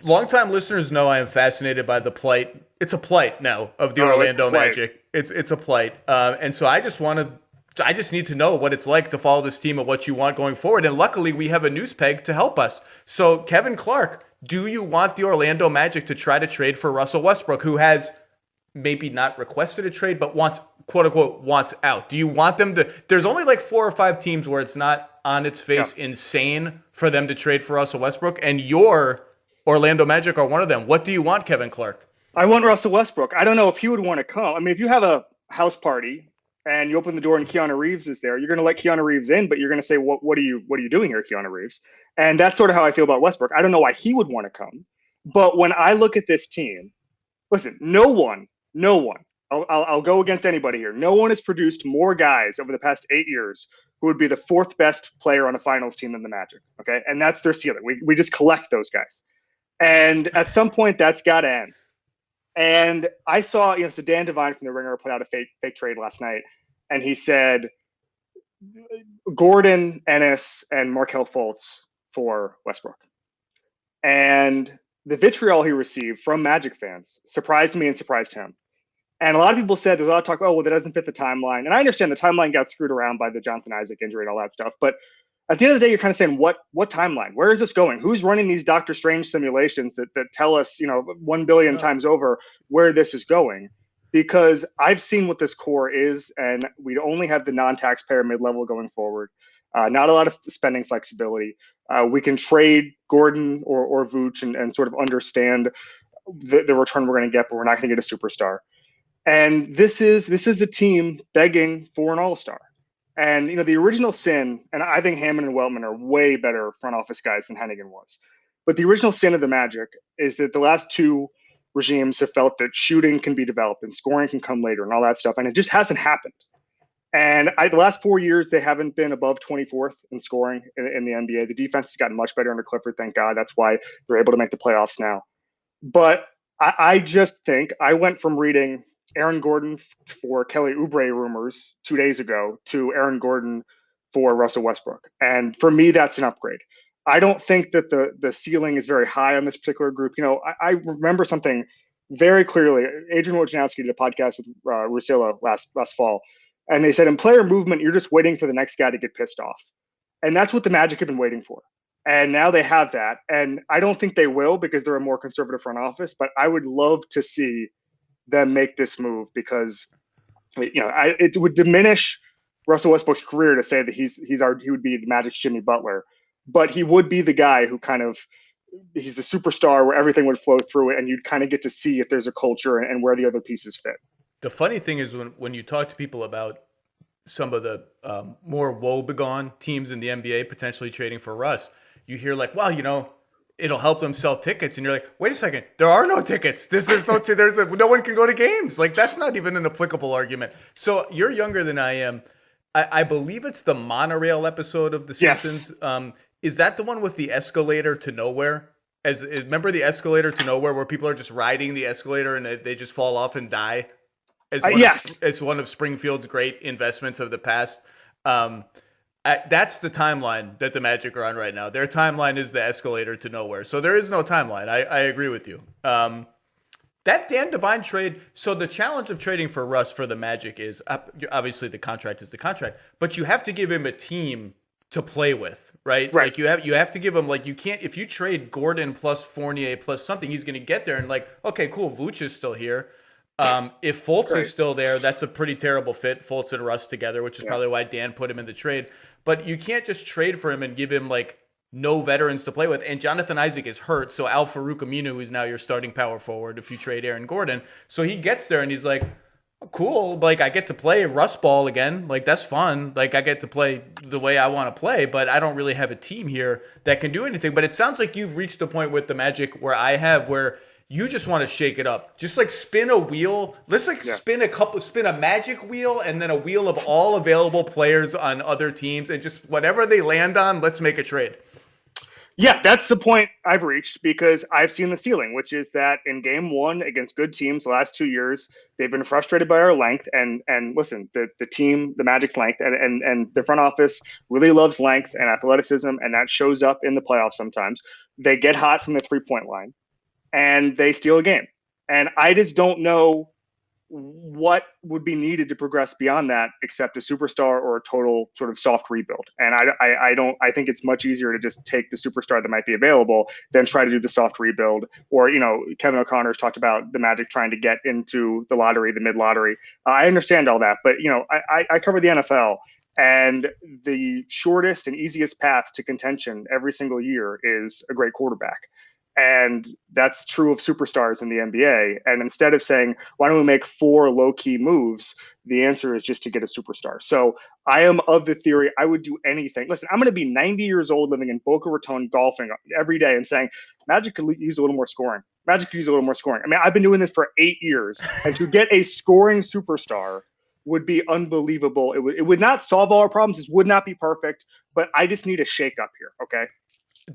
longtime listeners know I am fascinated by the plight. It's a plight now of the Orlando Magic. It's a plight. And so I just need to know what it's like to follow this team and what you want going forward. And luckily, we have a news peg to help us. So, Kevin Clark, do you want the Orlando Magic to try to trade for Russell Westbrook, who has maybe not requested a trade, but wants, quote unquote, wants out? Do you want them to? There's only like 4 or 5 teams where it's not on its face insane for them to trade for Russell Westbrook, and your Orlando Magic are one of them. What do you want, Kevin Clark? I want Russell Westbrook. I don't know if he would want to come. I mean, if you have a house party and you open the door and Keanu Reeves is there, you're going to let Keanu Reeves in, but you're going to say, what are you doing here, Keanu Reeves? And that's sort of how I feel about Westbrook. I don't know why he would want to come. But when I look at this team, listen, no one, I'll go against anybody here. No one has produced more guys over the past 8 years who would be the 4th best player on a finals team than the Magic. Okay. And that's their ceiling. We just collect those guys. And at some point that's got to end. And I saw, so Dan Devine from The Ringer put out a fake trade last night, and he said Gordon, Ennis, and Marquel Fultz for Westbrook. And the vitriol he received from Magic fans surprised me and surprised him. And a lot of people said, there's a lot of talk, oh, well, that doesn't fit the timeline. And I understand the timeline got screwed around by the Jonathan Isaac injury and all that stuff. But at the end of the day, you're kind of saying, what timeline? Where is this going? Who's running these Doctor Strange simulations that tell us, 1 billion times over where this is going? Because I've seen what this core is, and we only have the non-taxpayer mid-level going forward. Not a lot of spending flexibility. We can trade Gordon or Vooch and sort of understand the return we're going to get, but we're not going to get a superstar. And this is a team begging for an all-star. And, the original sin, and I think Hammond and Weltman are way better front office guys than Hennigan was. But the original sin of the Magic is that the last two regimes have felt that shooting can be developed and scoring can come later and all that stuff. And it just hasn't happened. And the last 4 years, they haven't been above 24th in scoring in the NBA. The defense has gotten much better under Clifford, thank God. That's why they're able to make the playoffs now. But I just think I went from reading Aaron Gordon for Kelly Oubre rumors 2 days ago to Aaron Gordon for Russell Westbrook. And for me, that's an upgrade. I don't think that the ceiling is very high on this particular group. I remember something very clearly. Adrian Wojnarowski did a podcast with Russillo last fall. And they said in player movement, you're just waiting for the next guy to get pissed off. And that's what the Magic have been waiting for. And now they have that. And I don't think they will because they're a more conservative front office. But I would love to see them make this move because, it would diminish Russell Westbrook's career to say that he would be the Magic's Jimmy Butler. But he would be the guy who he's the superstar where everything would flow through it. And you'd kind of get to see if there's a culture and where the other pieces fit. The funny thing is when you talk to people about some of the more woebegone teams in the NBA potentially trading for Russ, you hear like, well, it'll help them sell tickets. And you're like, wait a second, there are no tickets. No one can go to games. Like, that's not even an applicable argument. So you're younger than I am. I believe it's the monorail episode of The Simpsons. Yes. Is that the one with the escalator to nowhere? Remember the escalator to nowhere where people are just riding the escalator and they just fall off and die? As one of Springfield's great investments of the past. That's the timeline that the Magic are on right now. Their timeline is the escalator to nowhere. So there is no timeline. I agree with you. That Dan Devine trade. So the challenge of trading for Russ for the Magic is obviously the contract is the contract, but you have to give him a team to play with, right? Like you have to give him, like, you can't, if you trade Gordon plus Fournier plus something, he's going to get there and like, okay, cool. Vooch is still here. If Fultz is still there, that's a pretty terrible fit, Fultz and Russ together, which is probably why Dan put him in the trade. But you can't just trade for him and give him like no veterans to play with. And Jonathan Isaac is hurt, so Al Farouk Aminu is now your starting power forward if you trade Aaron Gordon. So he gets there and he's like, oh, cool, like I get to play Russ ball again. Like that's fun. Like I get to play the way I want to play, but I don't really have a team here that can do anything. But it sounds like you've reached the point with the Magic where you just want to shake it up. Just like spin a wheel. Let's spin a Magic wheel and then a wheel of all available players on other teams and just whatever they land on, let's make a trade. Yeah, that's the point I've reached because I've seen the ceiling, which is that in game one against good teams the last 2 years, they've been frustrated by our length. And listen, the team, the Magic's length and the front office really loves length and athleticism, and that shows up in the playoffs sometimes. They get hot from the 3-point line. And they steal a game. And I just don't know what would be needed to progress beyond that except a superstar or a total sort of soft rebuild. And I think it's much easier to just take the superstar that might be available than try to do the soft rebuild. Or, Kevin O'Connor's talked about the Magic trying to get into the lottery, the mid-lottery. I understand all that, but, I cover the NFL. And the shortest and easiest path to contention every single year is a great quarterback. And that's true of superstars in the NBA. And instead of saying, why don't we make 4 low-key moves, the answer is just to get a superstar. So I am of the theory I would do anything. Listen, I'm going to be 90 years old living in Boca Raton golfing every day and saying, Magic could use a little more scoring. Magic could use a little more scoring. I mean, I've been doing this for 8 years. And to get a scoring superstar would be unbelievable. It would not solve all our problems. This would not be perfect. But I just need a shake-up here, okay?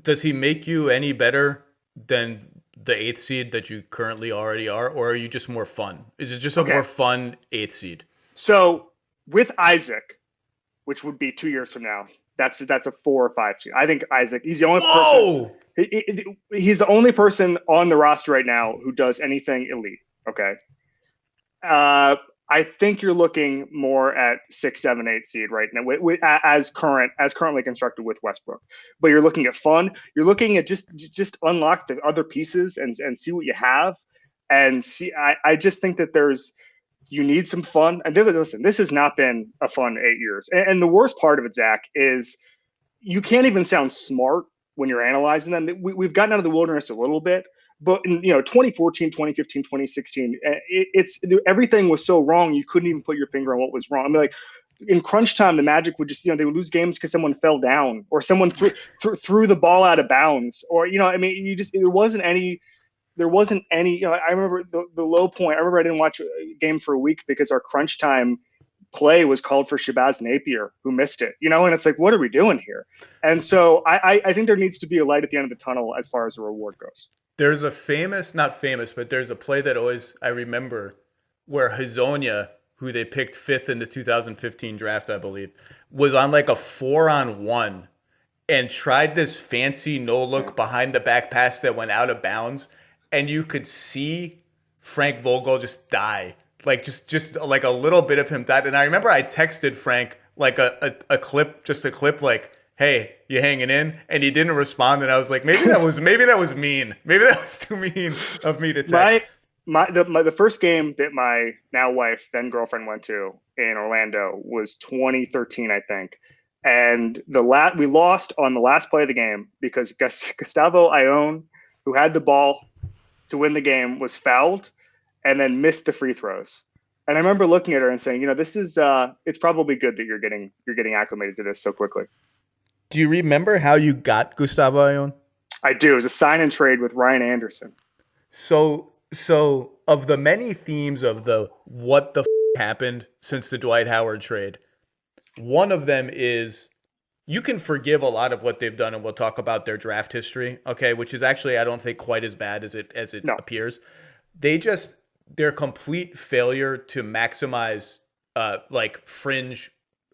Does he make you any better than the eighth seed that you currently already are, or are you just more fun? Is it just a more fun eighth seed? So with Isaac, which would be 2 years from now, that's a 4 or 5 seed. I think Isaac, he's the only person. He's the only person on the roster right now who does anything elite. Okay. I think you're looking more at 6, 7, 8 seed right now, as currently constructed with Westbrook. But you're looking at fun. You're looking at just unlock the other pieces and see what you have. And see, I just think that you need some fun. And listen, this has not been a fun 8 years. And the worst part of it, Zach, is you can't even sound smart when you're analyzing them. We've gotten out of the wilderness a little bit. But in 2014, 2015, 2016, everything was so wrong you couldn't even put your finger on what was wrong. I mean, like in crunch time, the Magic would just they would lose games because someone fell down or someone threw the ball out of bounds, or there wasn't any. I remember the low point. I remember I didn't watch a game for a week because our crunch time play was called for Shabazz Napier, who missed it. And it's like, what are we doing here? And so I think there needs to be a light at the end of the tunnel as far as the reward goes. There's a not famous, but there's a play that always I remember where Hazonia, who they picked 5th in the 2015 draft, I believe, was on like a 4-on-1 and tried this fancy no-look behind the back pass that went out of bounds. And you could see Frank Vogel just die. Like just like a little bit of him died. And I remember I texted Frank like a clip like, hey, you hanging in? And he didn't respond. And I was like, maybe that was mean. Maybe that was too mean of me to text. The first game that my now wife, then girlfriend, went to in Orlando was 2013, I think. And we lost on the last play of the game because Gustavo Ione, who had the ball to win the game, was fouled and then missed the free throws. And I remember looking at her and saying, this is it's probably good that you're getting acclimated to this so quickly. Do you remember how you got Gustavo Ione? I do. It was a sign and trade with Ryan Anderson. So of the many themes of the what the happened since the Dwight Howard trade, one of them is you can forgive a lot of what they've done, and we'll talk about their draft history, okay, which is actually I don't think quite as bad as it appears. Their complete failure to maximize like fringe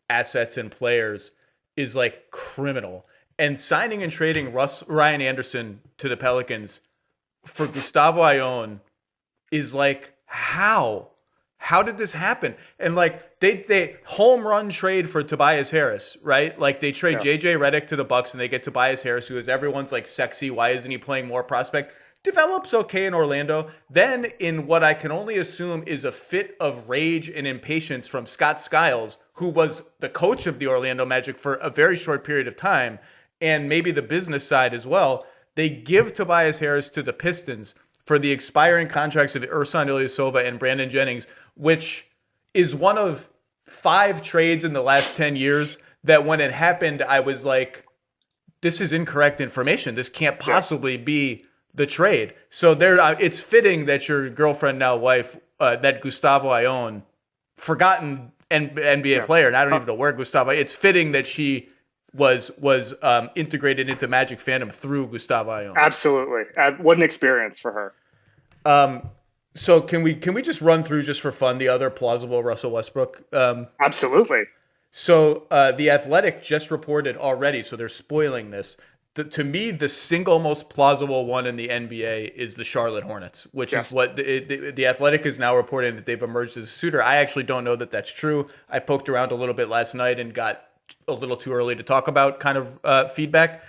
assets and players is like criminal. And signing and trading Ryan Anderson to the Pelicans for Gustavo Ione is like, how did this happen? And like they home run trade for Tobias Harris, right? Like they trade JJ Redick to the Bucks and they get Tobias Harris, who is everyone's like sexy. Why isn't he playing more prospect? Develops okay in Orlando. Then in what I can only assume is a fit of rage and impatience from Scott Skiles, who was the coach of the Orlando Magic for a very short period of time, and maybe the business side as well, they give Tobias Harris to the Pistons for the expiring contracts of Ersan Ilyasova and Brandon Jennings, which is one of 5 trades in the last 10 years that when it happened, I was like, this is incorrect information. This can't possibly be the trade. So it's fitting that your girlfriend, now wife, that Gustavo Ione, forgotten NBA player, and I don't even know where Gustavo. It's fitting that she was integrated into Magic fandom through Gustavo Ione. Absolutely, what an experience for her. So can we just run through, just for fun, the other plausible Russell Westbrook? Absolutely. So The Athletic just reported already, so they're spoiling this. To me, the single most plausible one in the NBA is the Charlotte Hornets, which is what the Athletic is now reporting, that they've emerged as a suitor. I actually don't know that that's true. I poked around a little bit last night and got a little too early to talk about kind of feedback.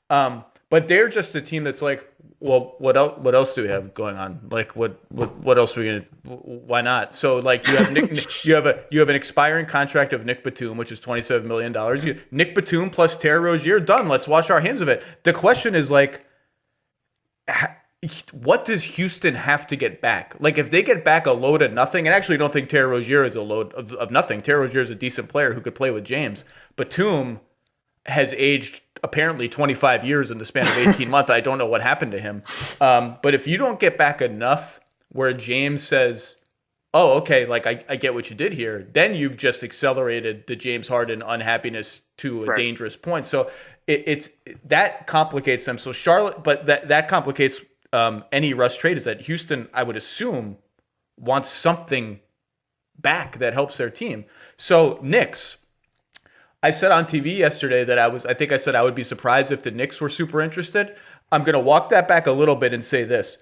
But they're just a team that's like, well, what else do we have going on? Like, what else are we gonna? Why not? So, like, you have you have an expiring contract of Nick Batum, which is $27 million. Nick Batum plus Terry Rozier, done. Let's wash our hands of it. The question is, like, what does Houston have to get back? Like, if they get back a load of nothing, and I actually don't think Terry Rozier is a load of nothing. Terry Rozier is a decent player who could play with James. Batum has aged apparently 25 years in the span of 18 months. I don't know what happened to him. But if you don't get back enough where James says, oh, okay, like I get what you did here, then you've just accelerated the James Harden unhappiness to a dangerous point. So it's that complicates them. So Charlotte, but that complicates any Russ trade is that Houston, I would assume, wants something back that helps their team. So Knicks, I said on TV yesterday that I think I said I would be surprised if the Knicks were super interested. I'm going to walk that back a little bit and say this.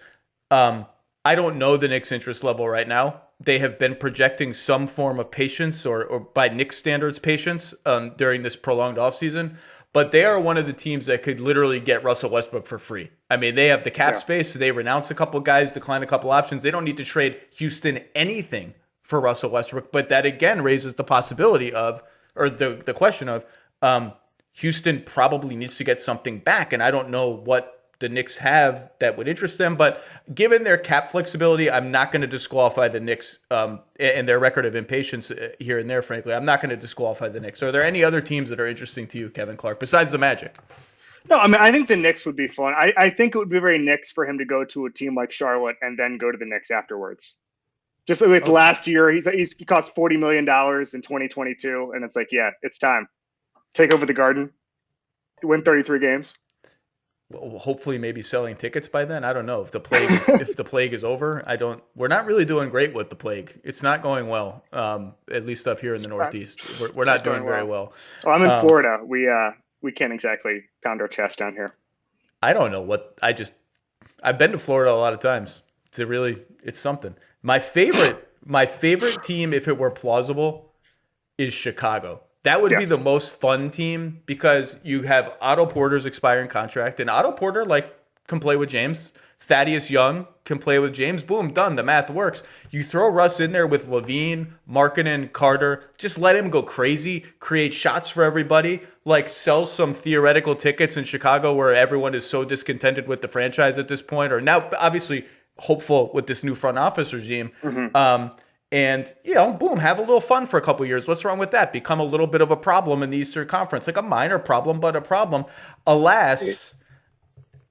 I don't know the Knicks' interest level right now. They have been projecting some form of patience or by Knicks standards, patience during this prolonged offseason. But they are one of the teams that could literally get Russell Westbrook for free. I mean, they have the cap space. So they renounce a couple guys, decline a couple options. They don't need to trade Houston anything for Russell Westbrook. But that, again, raises the possibility of, or the question of, Houston probably needs to get something back. And I don't know what the Knicks have that would interest them. But given their cap flexibility, I'm not going to disqualify the Knicks and their record of impatience here and there, frankly. I'm not going to disqualify the Knicks. Are there any other teams that are interesting to you, Kevin Clark, besides the Magic? No, I mean, I think the Knicks would be fun. I think it would be very Knicks for him to go to a team like Charlotte and then go to the Knicks afterwards. Just like last year, he cost $40 million in 2022. And it's like, yeah, it's time. Take over the Garden. Win 33 games. Well, hopefully maybe selling tickets by then. I don't know if the plague is over. We're not really doing great with the plague. It's not going well. At least up here in the Northeast, we're not doing very well. Well, I'm in Florida. We can't exactly pound our chest down here. I don't know what I've been to Florida a lot of times. It's something. My favorite team, if it were plausible, is Chicago. That would be the most fun team because you have Otto Porter's expiring contract, and Otto Porter can play with James. Thaddeus Young can play with James. Boom, done. The math works. You throw Russ in there with Levine, Markkanen, Carter. Just let him go crazy. Create shots for everybody. Sell some theoretical tickets in Chicago where everyone is so discontented with the franchise at this point, or now obviously hopeful with this new front office regime. Mm-hmm. And, boom, have a little fun for a couple of years. What's wrong with that? Become a little bit of a problem in the Eastern Conference. Like a minor problem, but a problem. Alas,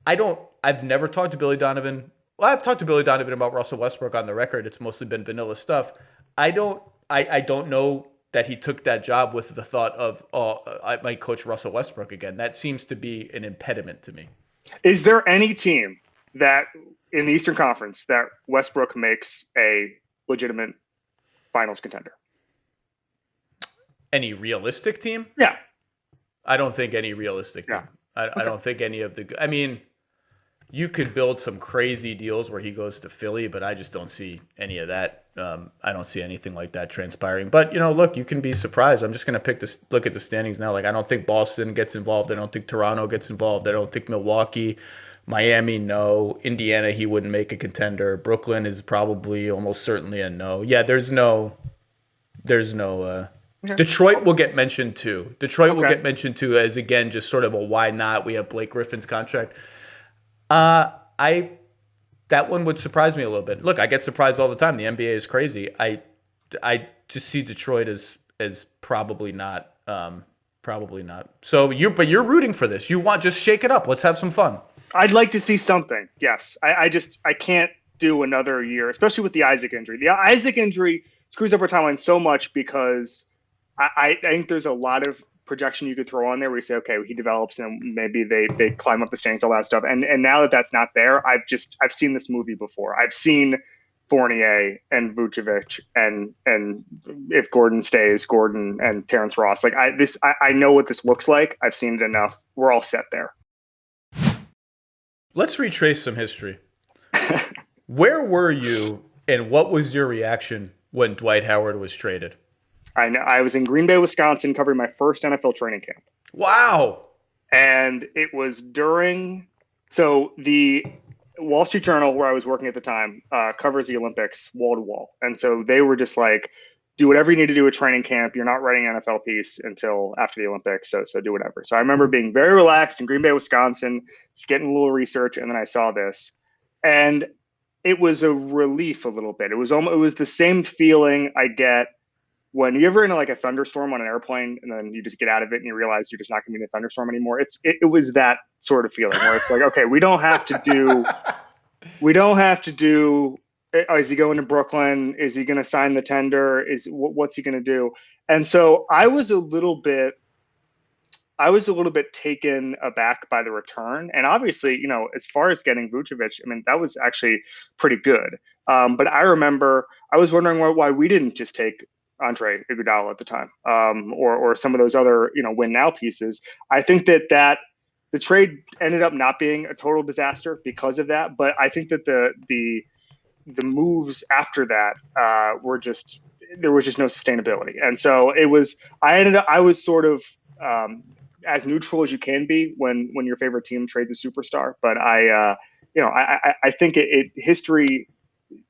I've never talked to Billy Donovan. Well, I've talked to Billy Donovan about Russell Westbrook on the record. It's mostly been vanilla stuff. I don't know that he took that job with the thought of, I might coach Russell Westbrook again. That seems to be an impediment to me. Is there any team that in the Eastern Conference that Westbrook makes a legitimate finals contender? Any realistic team? Yeah. I don't think any realistic team. I don't think any of the – I mean, you could build some crazy deals where he goes to Philly, but I just don't see any of that. I don't see anything like that transpiring. But, look, you can be surprised. I'm just going to look at the standings now. I don't think Boston gets involved. I don't think Toronto gets involved. I don't think Milwaukee – Miami, no. Indiana, he wouldn't make a contender. Brooklyn is probably almost certainly a no. Yeah, there's no. Detroit will get mentioned too. Detroit will get mentioned too as, again, just sort of a why not. We have Blake Griffin's contract. That one would surprise me a little bit. Look, I get surprised all the time. The NBA is crazy. I just see Detroit as probably not. Probably not. So you're rooting for this. You want just shake it up. Let's have some fun. I'd like to see something. Yes. I can't do another year, especially with the Isaac injury. The Isaac injury screws up our timeline so much because I think there's a lot of projection you could throw on there where you say, okay, he develops and maybe they climb up the standings, all that stuff. And now that that's not there, I've seen this movie before. I've seen Fournier and Vucevic and if Gordon stays, Gordon and Terrence Ross. I know what this looks like. I've seen it enough. We're all set there. Let's retrace some history. Where were you and what was your reaction when Dwight Howard was traded? I know. I was in Green Bay, Wisconsin, covering my first NFL training camp. Wow. And it was so the Wall Street Journal, where I was working at the time, covers the Olympics wall to wall. And so they were just like, do whatever you need to do at training camp. You're not writing an NFL piece until after the Olympics, so do whatever. So I remember being very relaxed in Green Bay, Wisconsin, just getting a little research, and then I saw this. And it was a relief a little bit. It was the same feeling I get when you ever in a thunderstorm on an airplane and then you just get out of it and you realize you're just not going to be in a thunderstorm anymore. It was that sort of feeling where it's like, okay, we don't have to do is he going to Brooklyn? Is he going to sign the tender? What's he going to do? And so I was a little bit I was a little bit taken aback by the return. And obviously, as far as getting Vucevic, I mean, that was actually pretty good. But I remember I was wondering why we didn't just take Andre Iguodala at the time, or some of those other, win now pieces. I think that the trade ended up not being a total disaster because of that. But I think that the moves after that there was just no sustainability. And so I was sort of as neutral as you can be when your favorite team trades a superstar. But I think history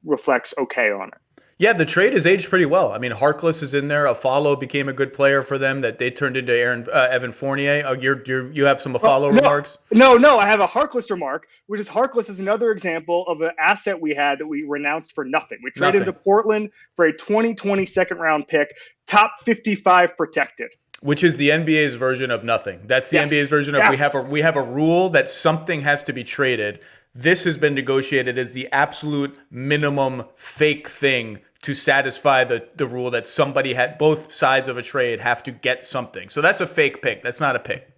reflects okay on it. Yeah, the trade has aged pretty well. I mean, Harkless is in there. Afalo became a good player for them that they turned into Evan Fournier. You have some Afalo remarks? No, I have a Harkless remark, which is Harkless is another example of an asset we had that we renounced for nothing. We traded to Portland for a 2020 second-round pick, top 55 protected. Which is the NBA's version of nothing. That's the NBA's version of we have a rule that something has to be traded. This has been negotiated as the absolute minimum fake thing to satisfy the rule that somebody had both sides of a trade have to get something. So that's a fake pick. That's not a pick.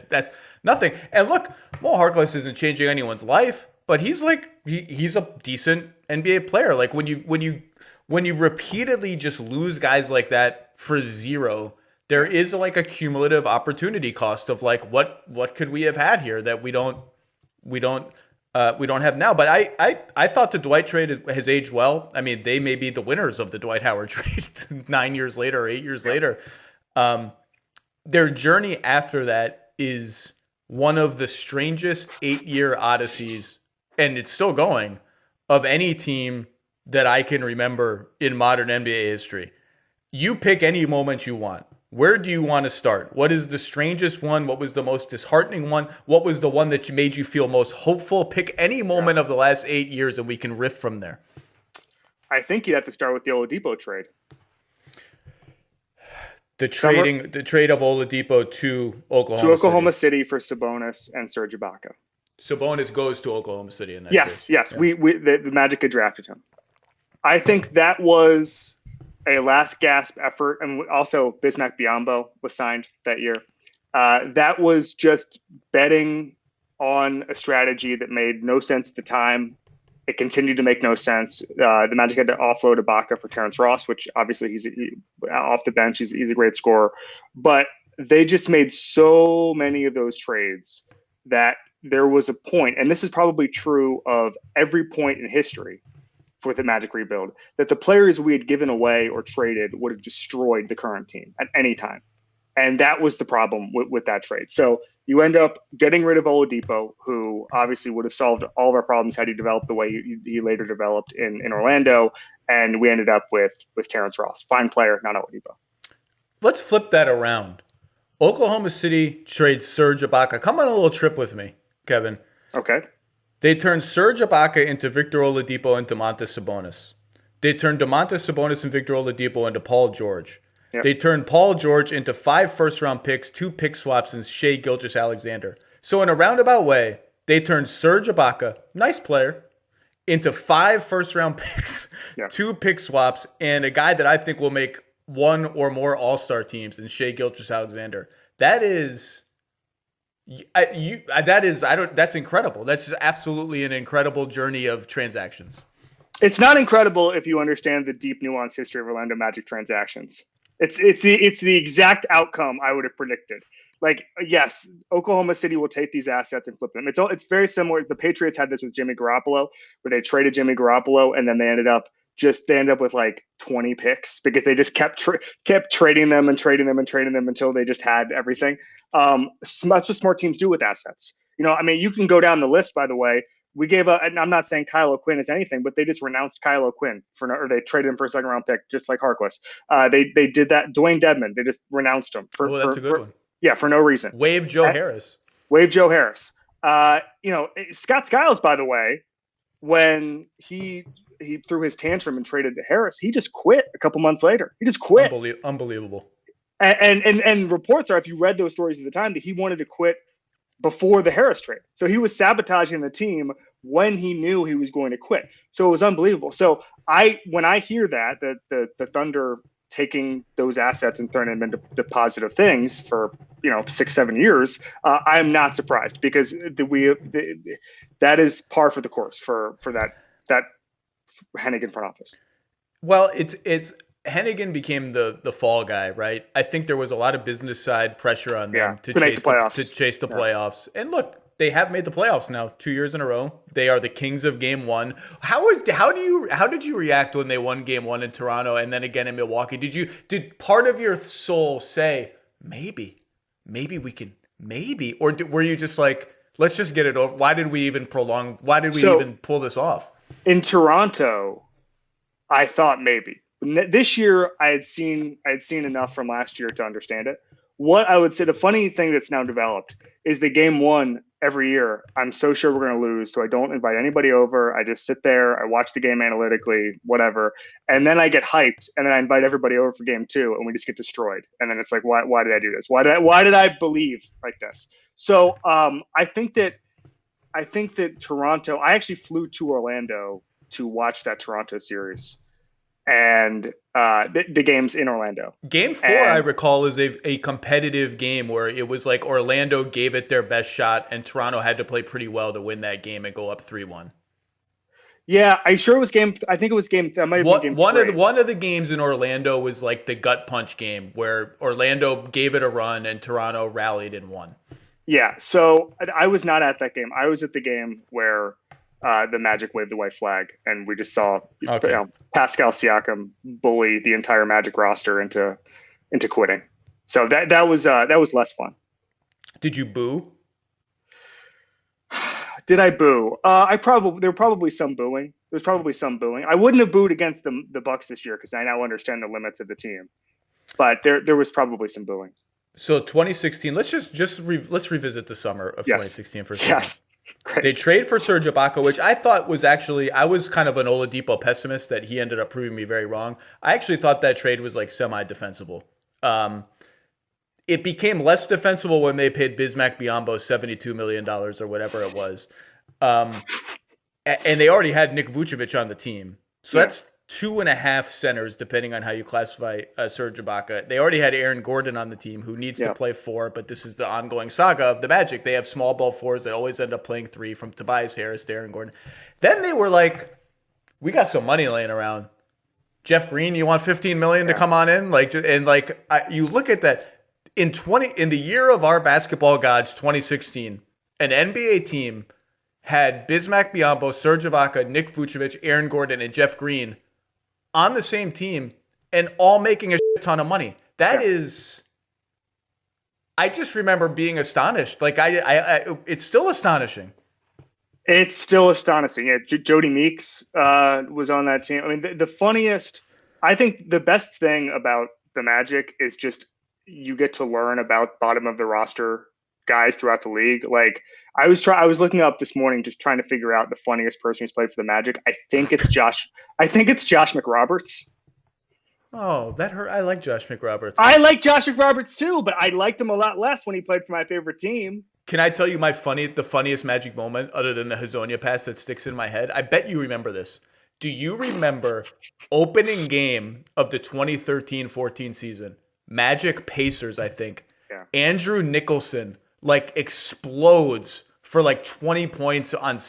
That's nothing. And look, Mo Harkless isn't changing anyone's life, but he's he's a decent NBA player. Like when you repeatedly just lose guys like that for zero, there is like a cumulative opportunity cost of like what could we have had here that we don't have now. But I thought the Dwight trade has aged well. I mean, they may be the winners of the Dwight Howard trade 9 years later or 8 years later. Their journey after that is one of the strangest 8-year odysseys, and it's still going, of any team that I can remember in modern NBA history. You pick any moment you want. Where do you want to start? What is the strangest one? What was the most disheartening one? What was the one that made you feel most hopeful? Pick any moment of the last 8 years and we can riff from there. I think you'd have to start with the Oladipo trade. The trade of Oladipo to Oklahoma City for Sabonis and Serge Ibaka. Sabonis goes to Oklahoma City in that Yes. Yeah. The Magic had drafted him. I think that was a last gasp effort, and also Bismack Biyombo was signed that year. That was just betting on a strategy that made no sense at the time. It continued to make no sense. The Magic had to offload Ibaka for Terrence Ross, which obviously he's off the bench. He's a great scorer, but they just made so many of those trades that there was a point, and this is probably true of every point in history for the Magic rebuild, that the players we had given away or traded would have destroyed the current team at any time. And that was the problem with that trade. So you end up getting rid of Oladipo, who obviously would have solved all of our problems had he developed the way he later developed in Orlando. And we ended up with Terrence Ross. Fine player, not Oladipo. Let's flip that around. Oklahoma City trades Serge Ibaka. Come on a little trip with me, Kevin. Okay. They turned Serge Ibaka into Victor Oladipo and Domantas Sabonis. They turned Domantas Sabonis and Victor Oladipo into Paul George. Yep. They turned Paul George into 5 first-round picks, 2 pick swaps, and Shai Gilgeous-Alexander. So in a roundabout way, they turned Serge Ibaka, nice player, into 5 first-round picks, 2 pick swaps, and a guy that I think will make 1 or more all-star teams in Shai Gilgeous-Alexander. That's incredible. That's just absolutely an incredible journey of transactions. It's not incredible if you understand the deep, nuanced history of Orlando Magic transactions. It's the exact outcome I would have predicted. Like, yes, Oklahoma City will take these assets and flip them. It's very similar. The Patriots had this with Jimmy Garoppolo, where they traded Jimmy Garoppolo and then they ended up with like 20 picks because they just kept trading them until they just had everything. That's what smart teams do with assets. You can go down the list, by the way. We gave and I'm not saying Kyle O'Quinn is anything, but they just renounced Kyle O'Quinn or they traded him for a 2nd round pick, just like Harkless. They did that. Dwayne Dedmon, they just renounced him that's a good one. Yeah, for no reason. Wave Joe Harris. Scott Skiles, by the way, when he threw his tantrum and traded Harris, he just quit a couple months later. He just quit. Unbelievable. And reports are, if you read those stories at the time, that he wanted to quit before the Harris trade. So he was sabotaging the team when he knew he was going to quit. So it was unbelievable. So when I hear that the Thunder taking those assets and turning them into positive things for 6-7 years, I'm not surprised because that is par for the course for that Hennigan front office. Well, it's Hennigan became the fall guy, right? I think there was a lot of business side pressure on them to chase the playoffs. And look, they have made the playoffs now 2 years in a row. They are the kings of Game 1. How did you react when they won Game 1 in Toronto and then again in Milwaukee? Did part of your soul say maybe we can or were you just like, let's just get it over? Why did we even prolong? Why did we even pull this off? In Toronto, I thought maybe. This year, I had seen enough from last year to understand it. What I would say, the funny thing that's now developed is the Game 1 every year, I'm so sure we're going to lose, so I don't invite anybody over. I just sit there, I watch the game analytically, whatever, and then I get hyped, and then I invite everybody over for Game 2, and we just get destroyed. And then it's like, why did I do this? Why did I believe like this? So I think that Toronto. I actually flew to Orlando to watch that Toronto series. And the game's in Orlando. Game 4, I recall, is a competitive game where it was like Orlando gave it their best shot and Toronto had to play pretty well to win that game and go up 3-1. Yeah, I think it was game. That might have been game 3. One of the games in Orlando was like the gut punch game where Orlando gave it a run and Toronto rallied and won. Yeah, so I was not at that game. I was at the game where the Magic waved the white flag, and we just saw Pascal Siakam bully the entire Magic roster into quitting. So that was less fun. Did you boo? Did I boo? There were probably some booing. There's probably some booing. I wouldn't have booed against the Bucks this year because I now understand the limits of the team. But there was probably some booing. So 2016. Let's let's revisit the summer of 2016 for a second. Yes. Great. They trade for Serge Ibaka, which I thought was actually, I was kind of an Oladipo pessimist that he ended up proving me very wrong. I actually thought that trade was like semi-defensible. It became less defensible when they paid Bismack Biyombo $72 million or whatever it was. And they already had Nick Vucevic on the team. So that's 2.5 centers, depending on how you classify Serge Ibaka. They already had Aaron Gordon on the team, who needs to play 4, but this is the ongoing saga of the Magic. They have small ball 4s that always end up playing 3, from Tobias Harris to Aaron Gordon. Then they were like, we got some money laying around. Jeff Green, you want $15 million to come on in? You look at that. In the year of our basketball gods, 2016, an NBA team had Bismack Biyombo, Serge Ibaka, Nick Vucevic, Aaron Gordon, and Jeff Green on the same team and all making a shit ton of money. That is, I just remember being astonished. Like it's still astonishing. It's still astonishing. Yeah, Jody Meeks was on that team. I mean, the funniest, I think the best thing about the Magic is just you get to learn about bottom of the roster guys throughout the league. Like I was looking up this morning, just trying to figure out the funniest person who's played for the Magic. I think it's Josh McRoberts. Oh, that hurt. I like Josh McRoberts. I like Josh McRoberts too, but I liked him a lot less when he played for my favorite team. Can I tell you the funniest Magic moment other than the Hazonia pass that sticks in my head? I bet you remember this. Do you remember opening game of the 2013-14 season? Magic Pacers, I think. Yeah. Andrew Nicholson explodes for 20 points on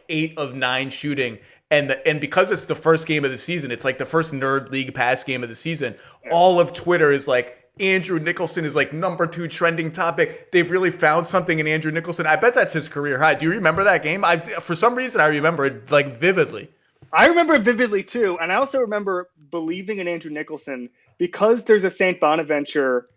8 of 9 shooting. And because it's the first game of the season, it's the first Nerd League Pass game of the season. Yeah. All of Twitter is Andrew Nicholson is number 2 trending topic. They've really found something in Andrew Nicholson. I bet that's his career high. Do you remember that game? For some reason, I remember it vividly. I remember it vividly too. And I also remember believing in Andrew Nicholson because there's a St. Bonaventure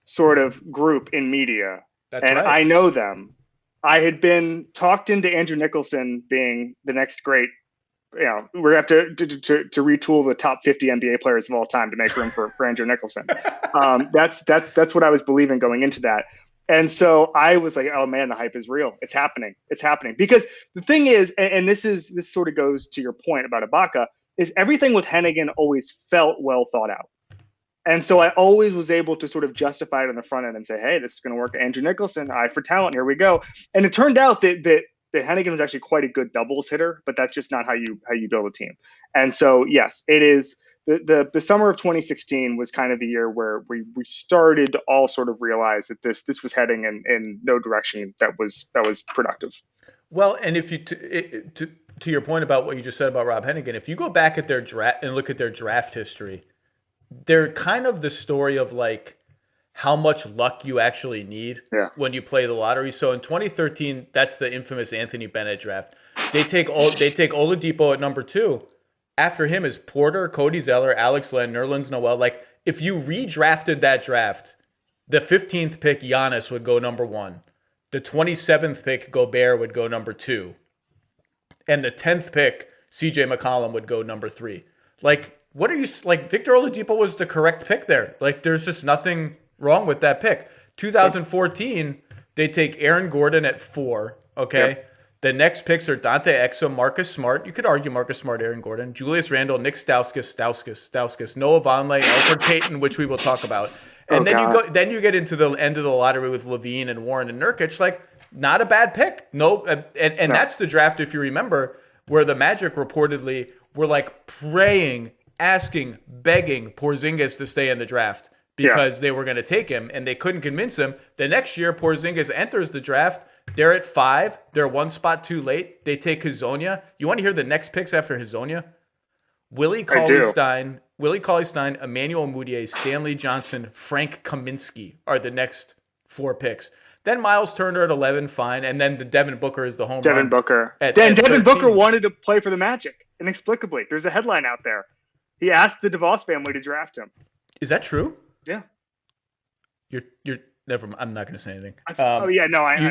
sort of group in media. That's and right. I know them. I had been talked into Andrew Nicholson being the next great. We're gonna have to retool the top 50 NBA players of all time to make room for Andrew Nicholson. That's what I was believing going into that. And so I was like, oh man, the hype is real. It's happening. It's happening. Because the thing is, and this sort of goes to your point about Ibaka, is everything with Hennigan always felt well thought out. And so I always was able to sort of justify it on the front end and say, hey, this is going to work. Andrew Nicholson, eye for talent. Here we go. And it turned out that Hennigan was actually quite a good doubles hitter, but that's just not how you build a team. And so, yes, it is. the summer of 2016 was kind of the year where we started to all sort of realize that this was heading in no direction that was productive. Well, and if you to your point about what you just said about Rob Hennigan, if you go back at their draft and look at their draft history, they're kind of the story of like how much luck you actually need when you play the lottery. So in 2013, that's the infamous Anthony Bennett draft. They take Oladipo at number 2. After him is Porter, Cody Zeller, Alex Len, Nerlens Noel. Like, if you redrafted that draft, the 15th pick, Giannis, would go number 1. The 27th pick, Gobert, would go number 2. And the 10th pick, CJ McCollum, would go number 3. Like, what are you, like, Victor Oladipo was the correct pick there. Like, there's just nothing wrong with that pick. 2014, they take Aaron Gordon at 4, okay? Yep. The next picks are Dante Exum, Marcus Smart. You could argue Marcus Smart, Aaron Gordon, Julius Randle, Nick Stauskas, Noah Vonleh, Alfred Payton, which we will talk about. And then you get into the end of the lottery with Levine and Warren and Nurkic. Like, not a bad pick. No, and that's the draft, if you remember, where the Magic reportedly were like praying, asking, begging Porzingis to stay in the draft because they were going to take him, and they couldn't convince him. The next year, Porzingis enters the draft. They're at 5. They're one spot too late. They take Hezonja. You want to hear the next picks after Hezonja? Willie Cauley-Stein, Emmanuel Mudiay, Stanley Johnson, Frank Kaminsky are the next 4 picks. Then Miles Turner at 11, fine. And then the Devin Booker is the home run. Devin Booker. Devin Booker wanted to play for the Magic, inexplicably. There's a headline out there. He asked the DeVos family to draft him. Is that true? Yeah. You're never. I'm not going to say anything.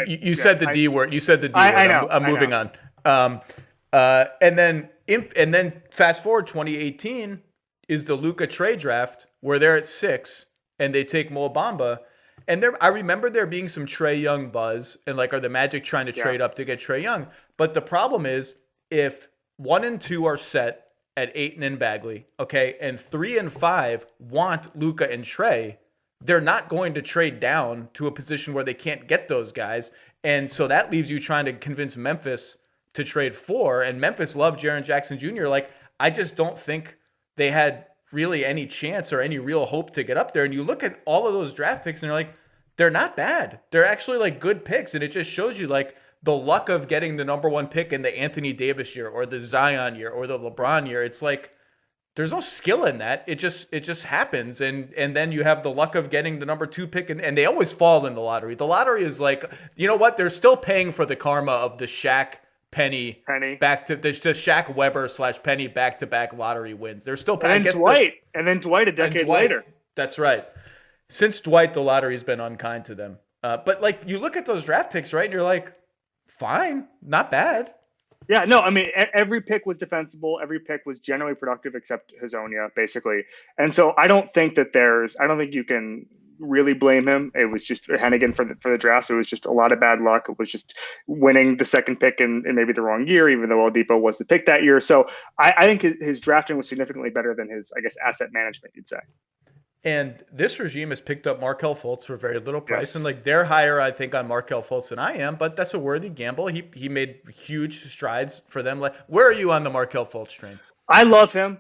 You said the D word. You said the D word. I'm moving on. And then fast forward 2018 is the Luka trade draft where they're at 6 and they take Mo Bamba. And I remember there being some Trae Young buzz and like, are the Magic trying to trade up to get Trae Young? But the problem is if 1 and 2 are set at Ayton and Bagley, okay, and 3 and 5 want Luka and Trae, they're not going to trade down to a position where they can't get those guys. And so that leaves you trying to convince Memphis to trade 4. And Memphis loved Jaren Jackson Jr. Like, I just don't think they had really any chance or any real hope to get up there. And you look at all of those draft picks and you're like, they're not bad. They're actually like good picks. And it just shows you like the luck of getting the number 1 pick in the Anthony Davis year or the Zion year or the LeBron year. It's like, there's no skill in that. It just happens. And then you have the luck of getting the number 2 pick and they always fall in the lottery. The lottery is like, you know what? They're still paying for the karma of the Shaq Penny back to the Shaq Weber / Penny back-to-back lottery wins. They're still paying. And then Dwight a decade later. That's right. Since Dwight, the lottery's been unkind to them. But like you look at those draft picks, right? And you're like, fine, not bad. Yeah, no, I mean, every pick was defensible. Every pick was generally productive except Hezonja, basically. And so I don't think you can really blame him. It was just Hennigan for the draft. So it was just a lot of bad luck. It was just winning the second pick in maybe the wrong year, even though Oladipo was the pick that year. So I think his drafting was significantly better than his, I guess, asset management, you'd say. And this regime has picked up Marquel Fultz for very little price. Yes. And like they're higher, I think, on Marquel Fultz than I am, but that's a worthy gamble. He made huge strides for them. Like, where are you on the Marquel Fultz train? I love him.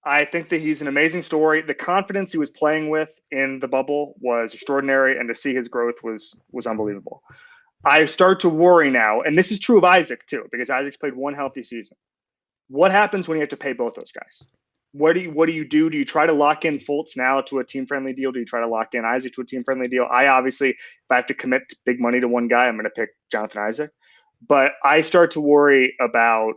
I think that he's an amazing story. The confidence he was playing with in the bubble was extraordinary, and to see his growth was unbelievable. I start to worry now, and this is true of Isaac too, because Isaac's played 1 healthy season. What happens when you have to pay both those guys? What do you do? Do you try to lock in Fultz now to a team-friendly deal? Do you try to lock in Isaac to a team-friendly deal? I obviously, if I have to commit big money to one guy, I'm going to pick Jonathan Isaac. But I start to worry about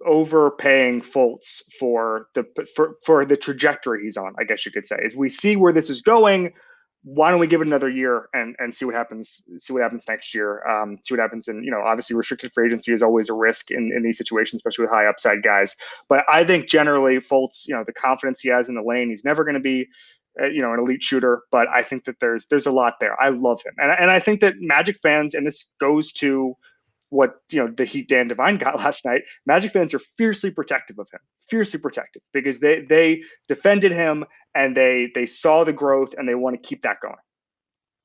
overpaying Fultz for the trajectory he's on, I guess you could say. As we see where this is going, why don't we give it another year and see what happens? See what happens next year. See what happens. And obviously, restricted free agency is always a risk in these situations, especially with high upside guys. But I think generally, Fultz, the confidence he has in the lane, he's never going to be, an elite shooter. But I think that there's a lot there. I love him, and I think that Magic fans, and this goes to what the heat Dan Devine got last night. Magic fans are fiercely protective of him, because they defended him and they saw the growth and they want to keep that going.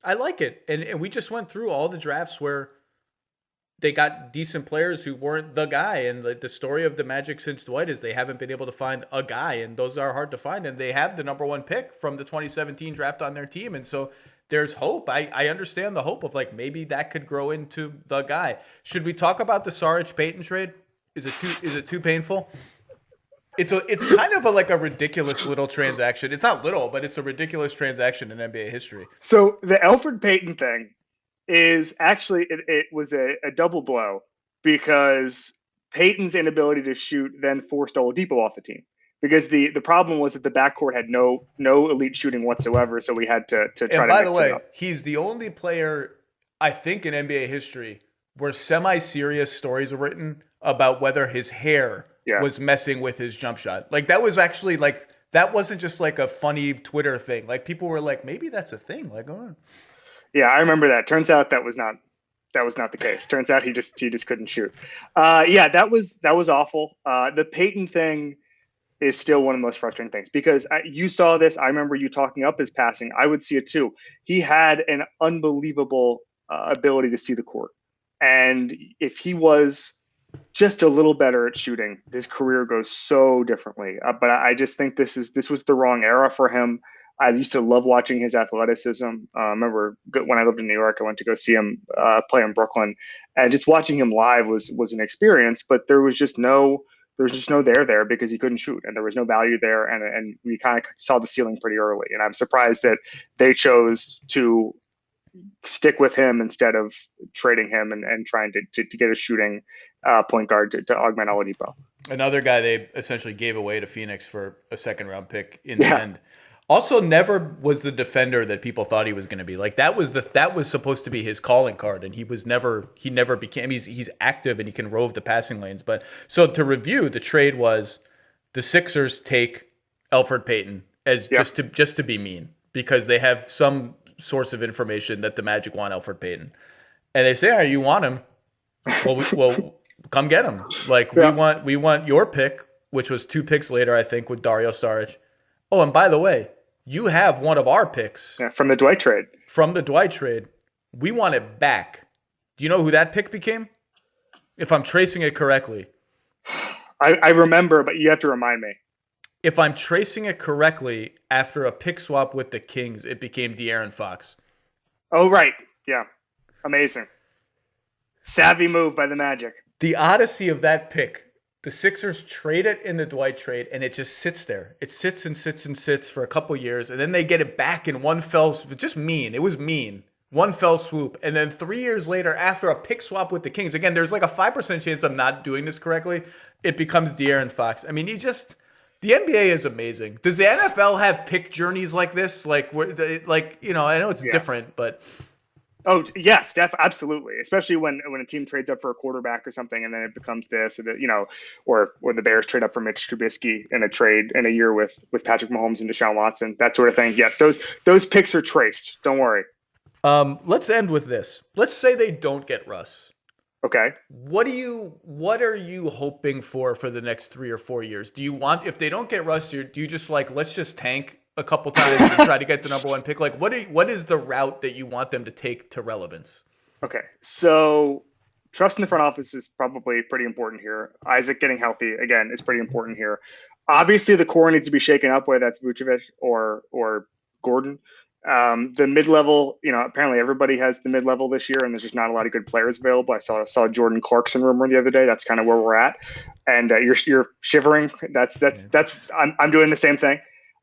I like it, and we just went through all the drafts where they got decent players who weren't the guy. And the story of the Magic since Dwight is they haven't been able to find a guy, and those are hard to find. And they have the number 1 pick from the 2017 draft on their team. And so there's hope. I understand the hope of like maybe that could grow into the guy. Should we talk about the Saric Payton trade? Is it too painful? It's kind of like a ridiculous little transaction. It's not little, but it's a ridiculous transaction in NBA history. So the Alfred Payton thing is actually it was a double blow because Payton's inability to shoot then forced Oladipo off the team, because the problem was that the backcourt had no elite shooting whatsoever, so we had to try to. And by the way, he's the only player I think in NBA history where semi-serious stories are written about whether his hair was messing with his jump shot. Like that was actually like that wasn't just like a funny Twitter thing. Like people were like, maybe that's a thing. Like, oh. Yeah, I remember that. Turns out that was not the case. Turns out he just couldn't shoot. Yeah, that was awful. The Peyton thing is still one of the most frustrating things because you saw this. I remember you talking up his passing. I would see it too. He had an unbelievable ability to see the court, and if he was just a little better at shooting, his career goes so differently. But I just think this was the wrong era for him. I used to love watching his athleticism. I remember when I lived in New York, I went to go see him play in Brooklyn, and just watching him live was an experience. But there was just no there because he couldn't shoot, and there was no value there, and we kind of saw the ceiling pretty early. And I'm surprised that they chose to stick with him instead of trading him and trying to get a shooting point guard to augment Oladipo. Another guy they essentially gave away to Phoenix for a 2nd-round pick in the end. Also, never was the defender that people thought he was going to be. Like that was supposed to be his calling card, and he never became. He's active and he can rove the passing lanes. But so to review, the trade was the Sixers take Alfred Payton as just to be mean because they have some source of information that the Magic want Alfred Payton, and they say, "Oh, you want him? Well, come get him. Like we want your pick, which was 2 picks later, I think, with Dario Saric. Oh, and by the way, you have one of our picks from the Dwight trade. From the Dwight trade, we want it back. Do you know who that pick became? If I'm tracing it correctly, I remember, but you have to remind me. If I'm tracing it correctly, after a pick swap with the Kings, it became De'Aaron Fox. Oh, right. Yeah. Amazing. Savvy move by the Magic. The odyssey of that pick. The Sixers trade it in the Dwight trade, and it just sits there. It sits and sits and sits for a couple years, and then they get it back in one fell swoop. Just mean. It was mean. One fell swoop. And then 3 years later, after a pick swap with the Kings, again, there's like a 5% chance I'm not doing this correctly, it becomes De'Aaron Fox. I mean, the NBA is amazing. Does the NFL have pick journeys like this? Like, I know it's different, but... Oh, yes, absolutely. Especially when a team trades up for a quarterback or something, and then it becomes this, or the Bears trade up for Mitch Trubisky in a trade in a year with Patrick Mahomes and Deshaun Watson, that sort of thing. Yes, those picks are traced. Don't worry. Let's end with this. Let's say they don't get Russ. Okay. What are you hoping for the next 3 or 4 years? Do you want, if they don't get Russ, do you just like, let's just tank a couple times and try to get the number 1 pick? Like, what is the route that you want them to take to relevance? Okay, so trust in the front office is probably pretty important here. Isaac getting healthy, again, is pretty important here. Obviously, the core needs to be shaken up, whether that's Vucevic or Gordon. The mid-level, apparently everybody has the mid-level this year, and there's just not a lot of good players available. I saw Jordan Clarkson rumor the other day. That's kind of where we're at, and you're shivering. I'm doing the same thing.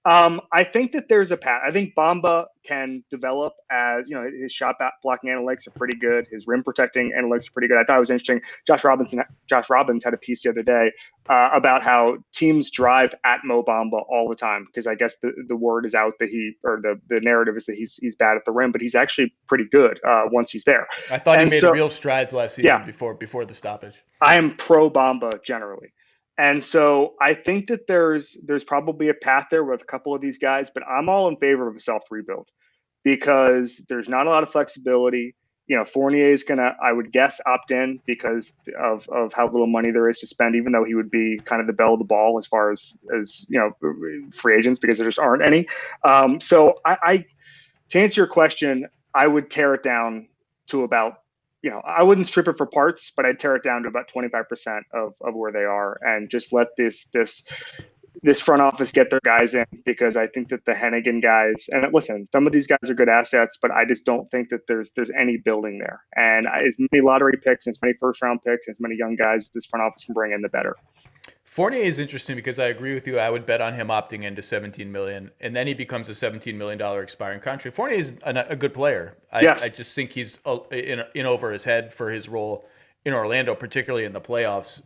I think that there's a path. I think Bamba can develop as, his shot blocking analytics are pretty good. His rim protecting analytics are pretty good. I thought it was interesting. Josh Robbins had a piece the other day about how teams drive at Mo Bamba all the time, because I guess the word is out that the narrative is that he's bad at the rim, but he's actually pretty good once he's there. I thought he made real strides last season before the stoppage. I am pro Bamba generally. And so I think that there's probably a path there with a couple of these guys, but I'm all in favor of a soft rebuild because there's not a lot of flexibility. Fournier is going to, I would guess, opt in because of how little money there is to spend, even though he would be kind of the belle of the ball as far as free agents, because there just aren't any. So I to answer your question, I would tear it down to about I wouldn't strip it for parts, but I'd tear it down to about 25% of where they are, and just let this front office get their guys in, because I think that the Hennigan guys, and listen, some of these guys are good assets, but I just don't think that there's any building there. And as many lottery picks, as many first round picks, as many young guys this front office can bring in, the better. Fournier is interesting because I agree with you. I would bet on him opting into $17 million, and then he becomes a $17 million expiring contract. Fournier is a good player. I just think he's in over his head for his role in Orlando, particularly in the playoffs.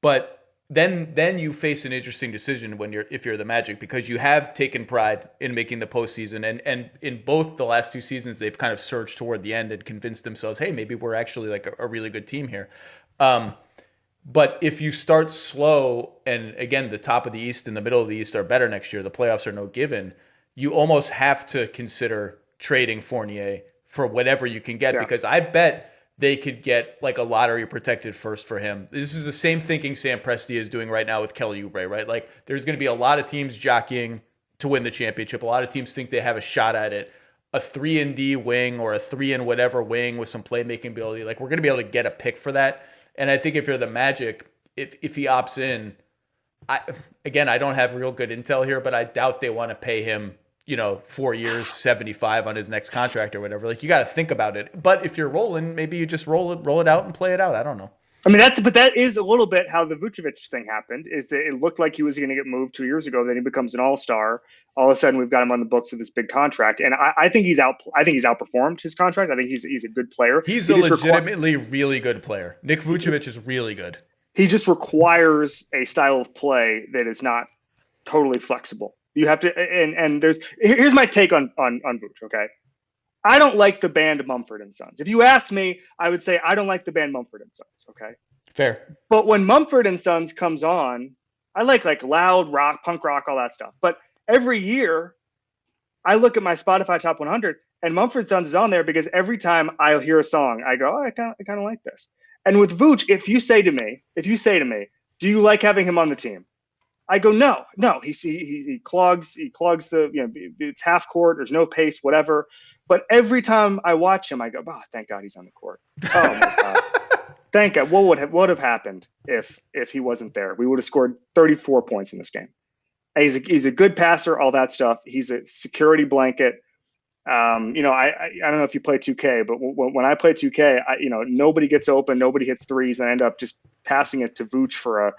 But then you face an interesting decision if you're the Magic, because you have taken pride in making the postseason, and in both the last two seasons they've kind of surged toward the end and convinced themselves, hey, maybe we're actually like a really good team here. But if you start slow, and again, the top of the East and the middle of the East are better next year, the playoffs are no given, you almost have to consider trading Fournier for whatever you can get, because I bet they could get like a lottery protected first for him. This is the same thinking Sam Presti is doing right now with Kelly Oubre, right? Like, there's going to be a lot of teams jockeying to win the championship. A lot of teams think they have a shot at it. A 3-and-D wing or a 3-and-whatever wing with some playmaking ability, like, we're going to be able to get a pick for that. And I think if you're the Magic, if he opts in, I don't have real good intel here, but I doubt they want to pay him, 4 years, 75 on his next contract or whatever. Like, you got to think about it. But if you're rolling, maybe you just roll it out and play it out. I don't know. I mean, that is a little bit how the Vucevic thing happened. Is that it looked like he was going to get moved 2 years ago, then he becomes an all-star. All of a sudden, we've got him on the books of this big contract, and I think he's outperformed his contract. I think he's a good player. He's a legitimately really good player. Nick Vucevic is really good. He just requires a style of play that is not totally flexible. You have to, and here's my take on Vuce. Okay, I don't like the band Mumford and Sons. If you ask me, I would say I don't like the band Mumford and Sons. Okay, fair. But when Mumford and Sons comes on, I like loud rock, punk rock, all that stuff. But every year, I look at my Spotify Top 100, and Mumford & Sons is on there, because every time I hear a song, I go, oh, I kind of like this. And with Vooch, if you say to me, do you like having him on the team? I go, no. He clogs the, it's half court. There's no pace, whatever. But every time I watch him, I go, oh, thank God he's on the court. Oh my God. Thank God. What would have happened if he wasn't there? We would have scored 34 points in this game. He's a good passer, all that stuff. He's a security blanket. I don't know if you play 2K, but when I play 2K, nobody gets open, nobody hits threes, and I end up just passing it to Vooch for a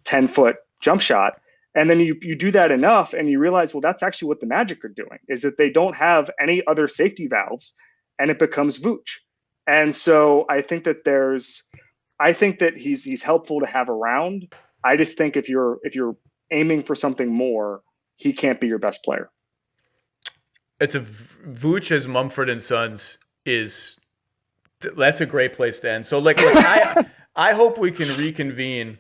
10-foot jump shot. And then you do that enough, and you realize, well, that's actually what the Magic are doing, is that they don't have any other safety valves, and it becomes Vooch. And so I think that he's helpful to have around. I just think if you're aiming for something more, he can't be your best player. It's Vooch as Mumford & Sons that's a great place to end. So I hope we can reconvene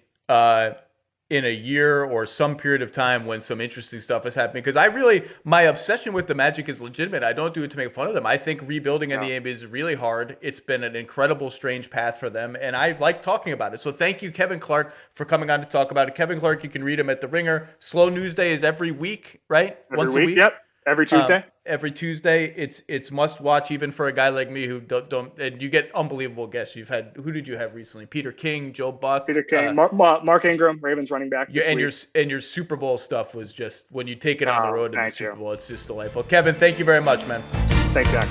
in a year or some period of time when some interesting stuff is happening, because my obsession with the Magic is legitimate. I don't do it to make fun of them. I think rebuilding in the NBA is really hard. It's been an incredible, strange path for them, and I like talking about it. So thank you, Kevin Clark, for coming on to talk about it. Kevin Clark, you can read him at The Ringer. Slow News Day is every week, right? Once a week. Yep. Every Tuesday. Every Tuesday. It's must watch, even for a guy like me who don't and you get unbelievable guests. Who did you have recently? Peter King, Joe Buck, Mark Ingram, Ravens running back. Your Super Bowl stuff was just, when you take it on the road in the Super Bowl, it's just delightful. Kevin, thank you very much, man. Thanks, Zach.